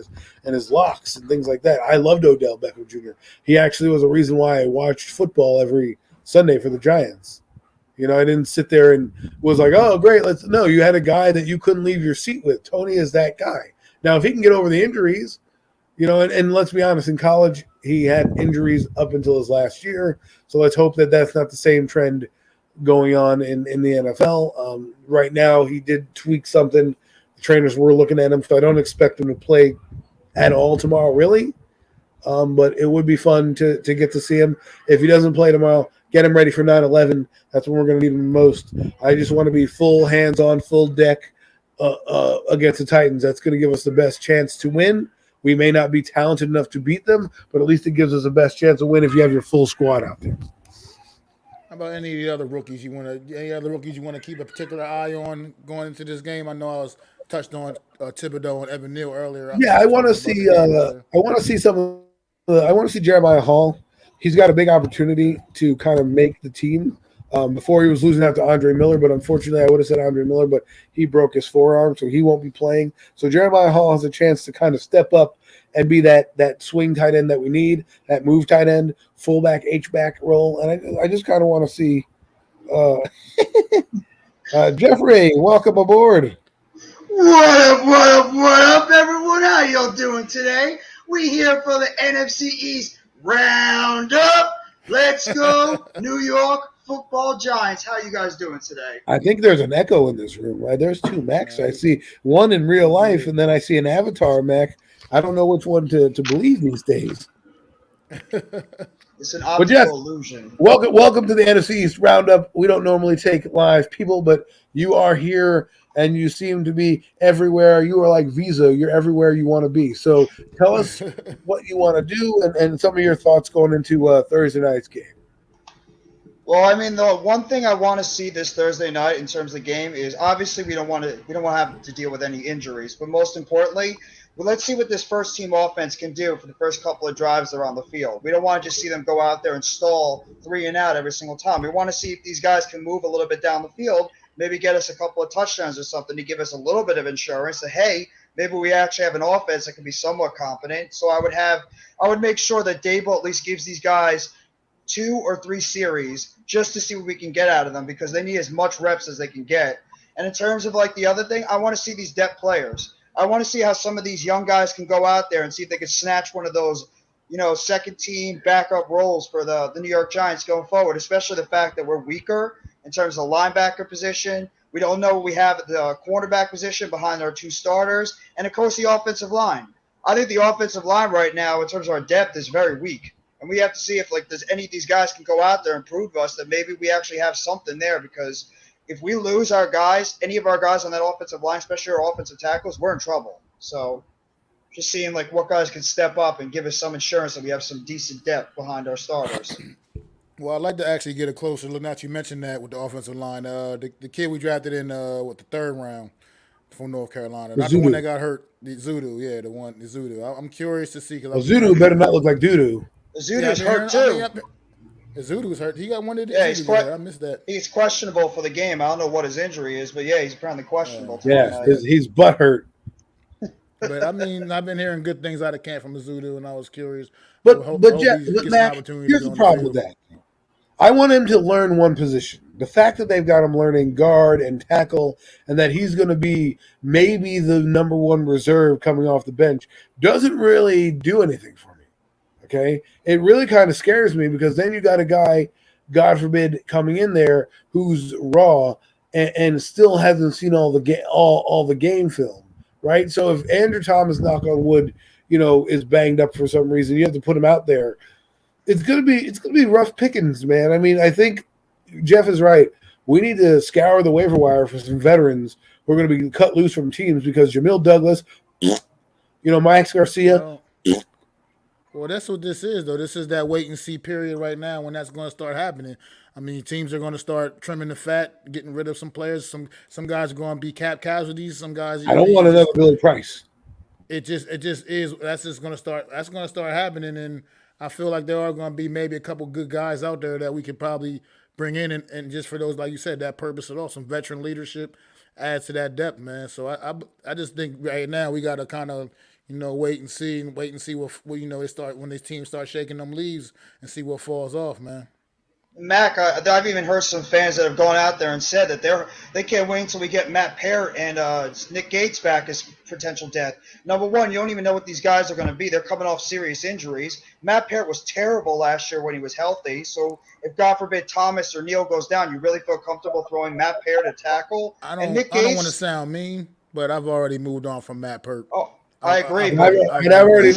his locks and things like that. I loved Odell Beckham Jr. He actually was a reason why I watched football every Sunday for the Giants. I didn't sit there and was like, oh, great. No, you had a guy that you couldn't leave your seat with. Toney is that guy. Now, if he can get over the injuries, and let's be honest, in college, he had injuries up until his last year. So let's hope that that's not the same trend going on in the NFL. Right now, he did tweak something. The trainers were looking at him, so I don't expect him to play at all tomorrow, really. But it would be fun to get to see him. If he doesn't play tomorrow, get him ready for 9/11. That's when we're going to need him the most. I just want to be full hands-on, full deck against the Titans. That's going to give us the best chance to win. We may not be talented enough to beat them, but at least it gives us the best chance to win if you have your full squad out there. How about any of the other rookies you want to keep a particular eye on going into this game? I know I was touched on Thibodeau and Evan Neal earlier. Yeah, I want to see. I want to see some. I want to see Jeremiah Hall. He's got a big opportunity to kind of make the team. before he was losing out to Andre Miller, but unfortunately I would have said Andre Miller, but he broke his forearm, so he won't be playing. So Jeremiah Hall has a chance to kind of step up and be that swing tight end that we need, that move tight end, fullback, H-back role. And I just kind of want to see Jeffrey, welcome aboard. What up, everyone? How y'all doing today? We here for the NFC East Round-Up. Let's go, New York Football Giants. How you guys doing today? I think there's an echo in this room, right? There's two Macs. I see one in real life, and then I see an avatar Mac. I don't know which one to believe these days. It's an optical illusion. Welcome to the NFC East Roundup. We don't normally take live people, but you are here, and you seem to be everywhere. You are like Visa. You're everywhere you want to be. So tell us what you want to do and some of your thoughts going into Thursday night's game. Well, I mean, the one thing I want to see this Thursday night in terms of the game is obviously we don't want to have to deal with any injuries, but most importantly, well, let's see what this first team offense can do for the first couple of drives around the field. We don't want to just see them go out there and stall 3 and out every single time. We want to see if these guys can move a little bit down the field, maybe get us a couple of touchdowns or something to give us a little bit of insurance that, hey, maybe we actually have an offense that can be somewhat competent. So I would make sure that Dable at least gives these guys 2 or 3 series just to see what we can get out of them because they need as much reps as they can get. And in terms of like the other thing, I want to see these depth players. I want to see how some of these young guys can go out there and see if they can snatch one of those, second team backup roles for the New York Giants going forward, especially the fact that we're weaker in terms of the linebacker position. We don't know what we have at the cornerback position behind our 2 starters. And, of course, the offensive line. I think the offensive line right now in terms of our depth is very weak. And we have to see if, there's any of these guys can go out there and prove to us that maybe we actually have something there because – if we lose our guys, any of our guys on that offensive line, especially our offensive tackles, we're in trouble. So just seeing what guys can step up and give us some insurance that we have some decent depth behind our starters. Well, I'd like to actually get a closer look. Now that you mentioned that with the offensive line, the kid we drafted in the 3rd round from North Carolina, not the one that got hurt, the Zudu. I'm curious to see. Zudu better not look like doo-doo. Zudu's hurt too. Zudu's hurt. He got one of the I missed that. He's questionable for the game. I don't know what his injury is, but yeah, he's apparently questionable. He's butt hurt. But I mean, I've been hearing good things out of camp from Zudu, and I was curious. But Jeff, Mac, here's the problem with that. I want him to learn one position. The fact that they've got him learning guard and tackle, and that he's going to be maybe the number 1 reserve coming off the bench, doesn't really do anything for me. Okay, it really kind of scares me because then you got a guy, God forbid, coming in there who's raw and still hasn't seen all the game film, right? So if Andrew Thomas, knock on wood, is banged up for some reason, you have to put him out there. It's gonna be rough pickings, man. I mean, I think Jeff is right. We need to scour the waiver wire for some veterans who are going to be cut loose from teams because Jamil Douglas, Max Garcia. Well, that's what this is, though. This is that wait-and-see period right now when that's going to start happening. I mean, teams are going to start trimming the fat, getting rid of some players. Some guys are going to be cap casualties. Some guys. I don't want another Billy Price. It just is. That's just going to start. That's going to start happening, and I feel like there are going to be maybe a couple good guys out there that we could probably bring in, and just for those, like you said, that purpose at all. Some veteran leadership adds to that depth, man. So I just think right now we got to kind of. Wait and see what it start when these teams start shaking them leaves and see what falls off, man. Mac, I've even heard some fans that have gone out there and said that they can't wait until we get Matt Peart and Nick Gates back as potential death. Number one, you don't even know what these guys are going to be. They're coming off serious injuries. Matt Peart was terrible last year when he was healthy. So if, God forbid, Thomas or Neal goes down, you really feel comfortable throwing Matt Peart to tackle? I don't want to sound mean, but I've already moved on from Matt Peart. Oh. I agree. I've already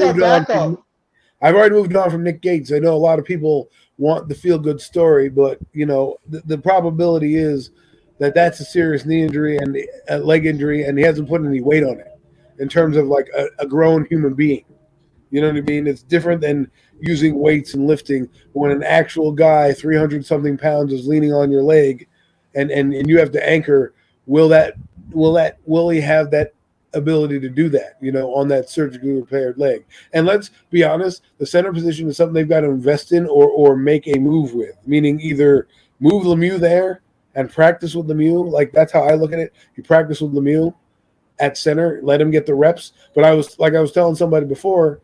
moved on from Nick Gates. I know a lot of people want the feel-good story, but, the probability is that that's a serious knee injury and a leg injury, and he hasn't put any weight on it in terms of like a grown human being. You know what I mean? It's different than using weights and lifting when an actual guy, 300-something pounds, is leaning on your leg and you have to anchor. Will he have that ability to do that, on that surgically repaired leg? And let's be honest, the center position is something they've got to invest in or make a move with, meaning either Move Lemieux there and practice with Lemieux. Like, that's how I look at it. You practice with Lemieux at center, let him get the reps. But I was telling somebody before,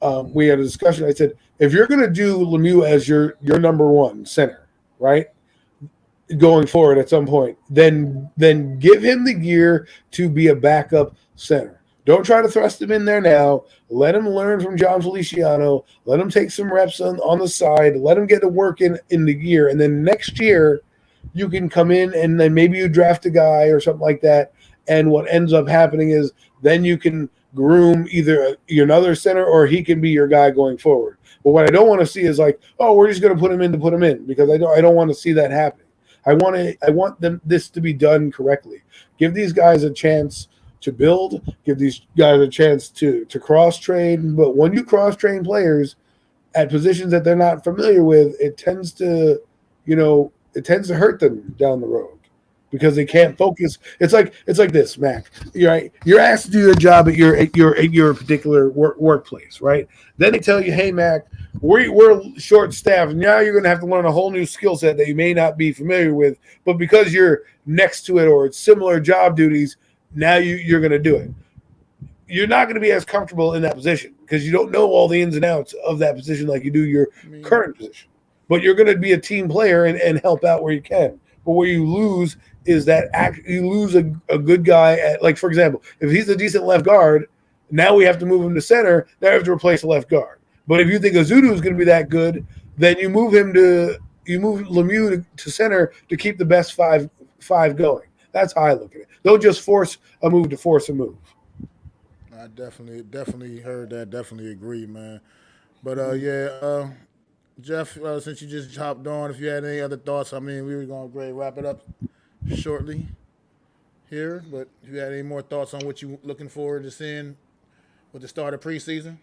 we had a discussion. I said, if you're going to do Lemieux as your number one center, right, going forward at some point, then give him the gear to be a backup center. Don't try to thrust him in there now. Let him learn from John Feliciano. Let him take some reps on the side. Let him get to work in the gear. And then next year, you can come in and then maybe you draft a guy or something like that. And what ends up happening is then you can groom either another center or he can be your guy going forward. But what I don't want to see is like, oh, we're just going to put him in because I don't want to see that happen. I want this to be done correctly. Give these guys a chance to build, give these guys a chance to cross-train. But when you cross-train players at positions that they're not familiar with, it tends to hurt them down the road because they can't focus. It's like this, Mac. You're asked to do your job at your particular workplace, right? Then they tell you, hey, Mac, we're short-staffed. Now you're going to have to learn a whole new skill set that you may not be familiar with, but because you're next to it or it's similar job duties, now you're going to do it. You're not going to be as comfortable in that position because you don't know all the ins and outs of that position like you do your current position. But you're going to be a team player and help out where you can. But where you lose is that you lose a good guy at, like, for example, if he's a decent left guard, now we have to move him to center. Now we have to replace the left guard. But if you think Azudu is going to be that good, then you move Lemieux to center to keep the best five going. That's how I look at it. Don't just force a move to force a move. I definitely heard that. Definitely agree, man. But Jeff, since you just hopped on, if you had any other thoughts, I mean, we were going to wrap it up shortly here. But if you had any more thoughts on what you're looking forward to seeing with the start of preseason?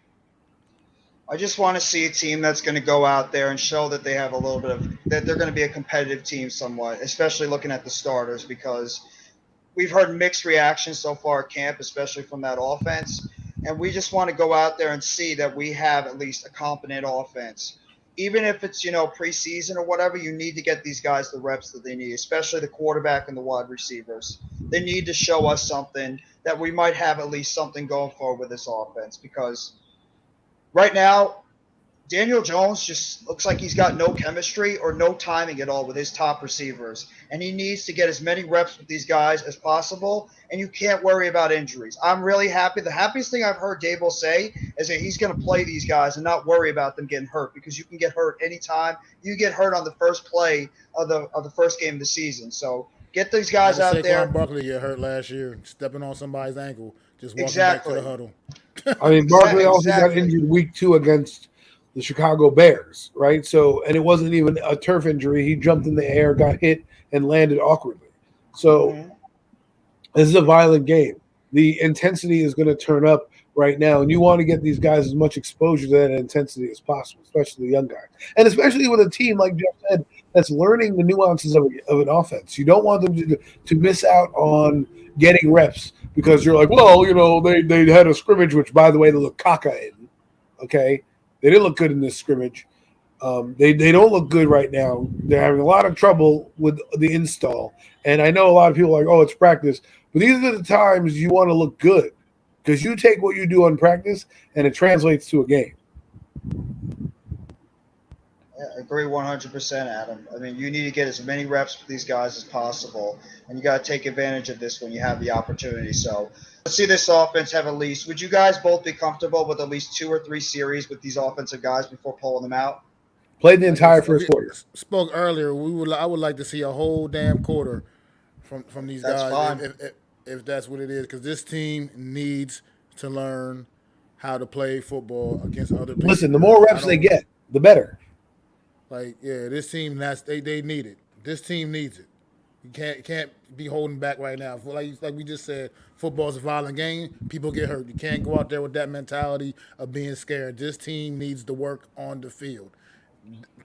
I just want to see a team that's going to go out there and show that they have a little bit of – that they're going to be a competitive team somewhat, especially looking at the starters because we've heard mixed reactions so far at camp, especially from that offense. And we just want to go out there and see that we have at least a competent offense. Even if it's, preseason or whatever, you need to get these guys the reps that they need, especially the quarterback and the wide receivers. They need to show us something that we might have at least something going forward with this offense because right now, Daniel Jones just looks like he's got no chemistry or no timing at all with his top receivers. And he needs to get as many reps with these guys as possible, and you can't worry about injuries. I'm really happy. The happiest thing I've heard Dable say is that he's going to play these guys and not worry about them getting hurt because you can get hurt anytime. You get hurt on the first play of the first game of the season. So get these guys out there. Saquon Barkley get hurt last year, stepping on somebody's ankle, just walking back to the huddle. I mean, Barkley also got injured week 2 against the Chicago Bears, right? So, and it wasn't even a turf injury. He jumped in the air, got hit, and landed awkwardly. So this is a violent game. The intensity is going to turn up right now, and you want to get these guys as much exposure to that intensity as possible, especially the young guys. And especially with a team, like Jeff said, that's learning the nuances of an offense. You don't want them to miss out on getting reps because you're like, well, they had a scrimmage, which, by the way, they look caca in, okay? They didn't look good in this scrimmage. They don't look good right now. They're having a lot of trouble with the install. And I know a lot of people are like, oh, it's practice. But these are the times you want to look good because you take what you do on practice and it translates to a game. Yeah, I agree 100%, Adam. I mean, you need to get as many reps with these guys as possible, and you got to take advantage of this when you have the opportunity. So let's see this offense have at least – would you guys both be comfortable with at least 2 or 3 series with these offensive guys before pulling them out? Played the entire first quarter. Spoke earlier. I would like to see a whole damn quarter from these guys if that's what it is, because this team needs to learn how to play football against other people. Listen, the more reps they get, the better. This team they need it. This team needs it. You can't be holding back right now. Like we just said, football's a violent game. People get hurt. You can't go out there with that mentality of being scared. This team needs to work on the field.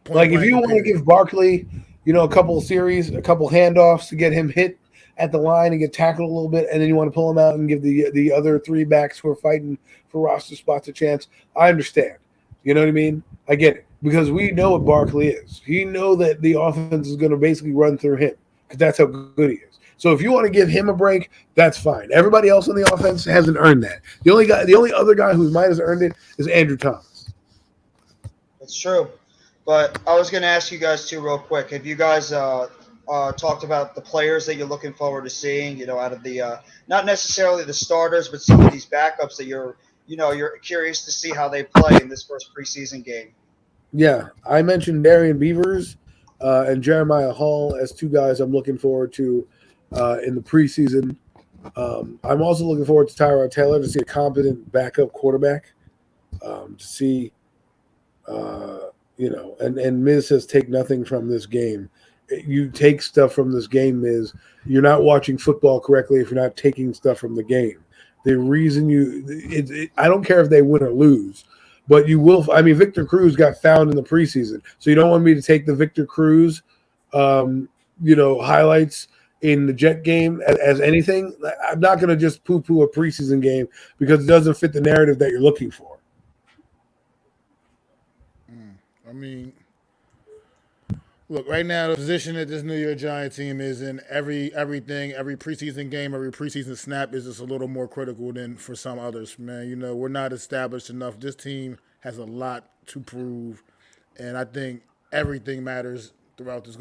If you want to give Barkley, a couple of series, a couple handoffs to get him hit at the line and get tackled a little bit, and then you want to pull him out and give the other 3 backs who are fighting for roster spots a chance, I understand. You know what I mean? I get it. because we know what Barkley is. He know that the offense is going to basically run through him because that's how good he is. So if you want to give him a break, that's fine. Everybody else on the offense hasn't earned that. The only other guy who might have earned it is Andrew Thomas. That's true. But I was going to ask you guys too, real quick. Have you guys talked about the players that you're looking forward to seeing? Out of the not necessarily the starters, but some of these backups that you're curious to see how they play in this first preseason game. Yeah, I mentioned Darian Beavers and Jeremiah Hall as two guys I'm looking forward to in the preseason. I'm also looking forward to Tyrod Taylor to see a competent backup quarterback. To see, and Miz says take nothing from this game. You take stuff from this game, Miz. You're not watching football correctly if you're not taking stuff from the game. The reason I don't care if they win or lose, but you will. I mean, Victor Cruz got found in the preseason, so you don't want me to take the Victor Cruz, highlights in the Jet game as anything. I'm not going to just poo-poo a preseason game because it doesn't fit the narrative that you're looking for. I mean, look, right now the position that this New York Giants team is in, every preseason game, every preseason snap is just a little more critical than for some others, man. We're not established enough. This team has a lot to prove, and I think everything matters throughout this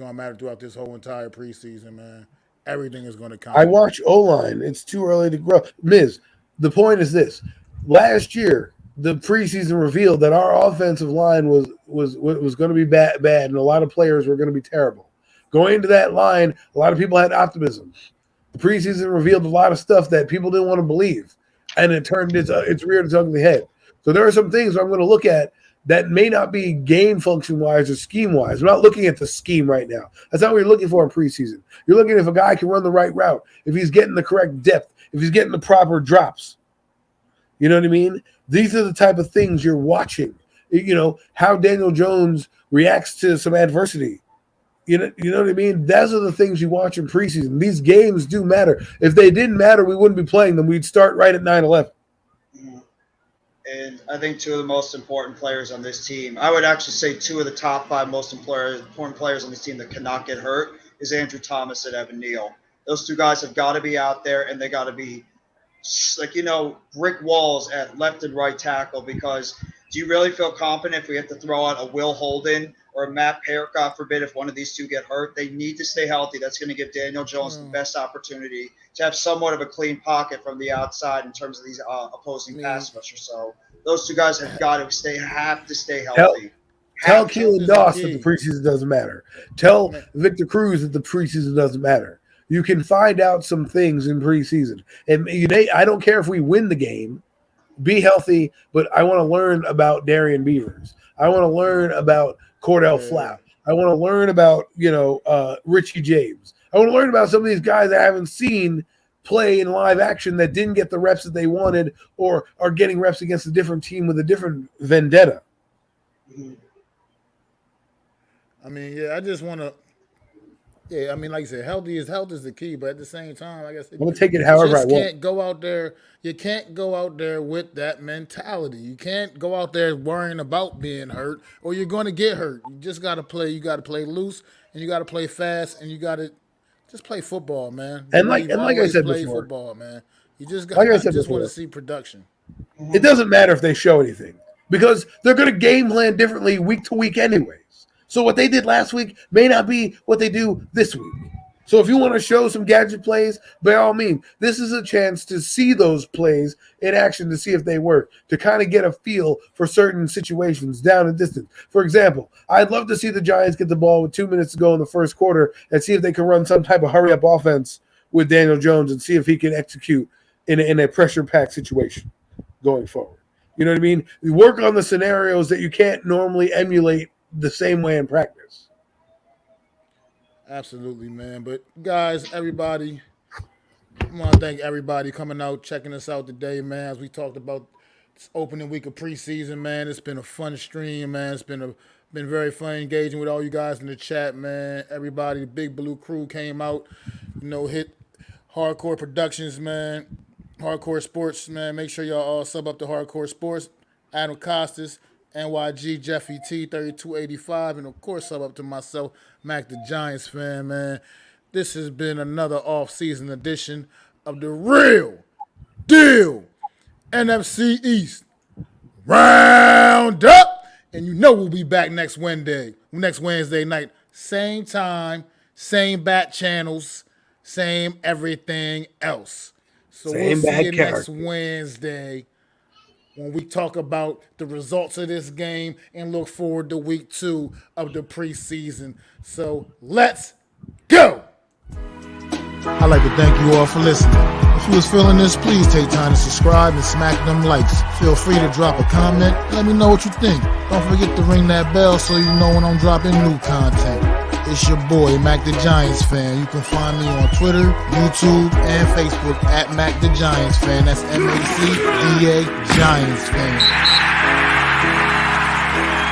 whole entire preseason, man. Everything is going to count. I watch O-line. It's too early to grow. Miz, the point is this. Last year, the preseason revealed that our offensive line was going to be bad, and a lot of players were going to be terrible. Going into that line, a lot of people had optimism. The preseason revealed a lot of stuff that people didn't want to believe, and it turned its reared its ugly head. So there are some things I'm going to look at that may not be game function-wise or scheme-wise. I'm not looking at the scheme right now. That's not what you're looking for in preseason. You're looking if a guy can run the right route, if he's getting the correct depth, if he's getting the proper drops. You know what I mean? These are the type of things you're watching. How Daniel Jones reacts to some adversity. You know what I mean? Those are the things you watch in preseason. These games do matter. If they didn't matter, we wouldn't be playing them. We'd start right at 9-11. And I think two of the most important players on this team, I would actually say two of the top 5 most important players on this team that cannot get hurt is Andrew Thomas and Evan Neal. Those two guys have got to be out there, and they got to be brick walls at left and right tackle, because do you really feel confident if we have to throw out a Will Holden or a Matt Peart, God forbid, if one of these two get hurt? They need to stay healthy. That's going to give Daniel Jones the best opportunity to have somewhat of a clean pocket from the outside in terms of these opposing pass rushers. So those two guys have to stay healthy. Tell Keelan Doss that the preseason doesn't matter. Tell Victor Cruz that the preseason doesn't matter. You can find out some things in preseason. And I don't care if we win the game. Be healthy, but I want to learn about Darian Beavers. I want to learn about Cordell Flap. I want to learn about, Richie James. I want to learn about some of these guys I haven't seen play in live action that didn't get the reps that they wanted or are getting reps against a different team with a different vendetta. I mean, I just want to. Yeah, I mean, like you said, health is the key, but at the same time, like I said, I'm gonna take it however I want. You can't go out there with that mentality. You can't go out there worrying about being hurt, or you're going to get hurt. You just got to play. You got to play loose, and you got to play fast, and you got to just play football, man. And like I said play before, football, man. You just got. I just want to see production. It doesn't matter if they show anything because they're going to game plan differently week to week, anyways. So what they did last week may not be what they do this week. So if you want to show some gadget plays, by all means, this is a chance to see those plays in action to see if they work, to kind of get a feel for certain situations down and distance. For example, I'd love to see the Giants get the ball with 2 minutes to go in the first quarter and see if they can run some type of hurry-up offense with Daniel Jones and see if he can execute in a pressure-packed situation going forward. You know what I mean? You work on the scenarios that you can't normally emulate the same way in practice. Absolutely, man. But guys, everybody, I want to thank everybody coming out, checking us out today, man. As we talked about this opening week of preseason, man, it's been a fun stream, man. It's been very fun engaging with all you guys in the chat, man. Everybody, the Big Blue crew came out, hit Hardcore Productions, man. Hardcore Sports, man. Make sure y'all all sub up to Hardcore Sports. Adam Costas NYG Jeffy T 3285, and of course up to myself, Mac the Giants fan, man. This has been another off-season edition of the Real Deal NFC East Round-Up. And you know we'll be back next Wednesday night. Same time, same bat channels, same everything else. So we'll see you next Wednesday when we talk about the results of this game and look forward to week 2 of the preseason. So let's go! I'd like to thank you all for listening. If you was feeling this, please take time to subscribe and smack them likes. Feel free to drop a comment. Let me know what you think. Don't forget to ring that bell so you know when I'm dropping new content. It's your boy, Mac the Giants Fan. You can find me on Twitter, YouTube, and Facebook at Mac the Giants Fan. That's MACDA Giants Fan.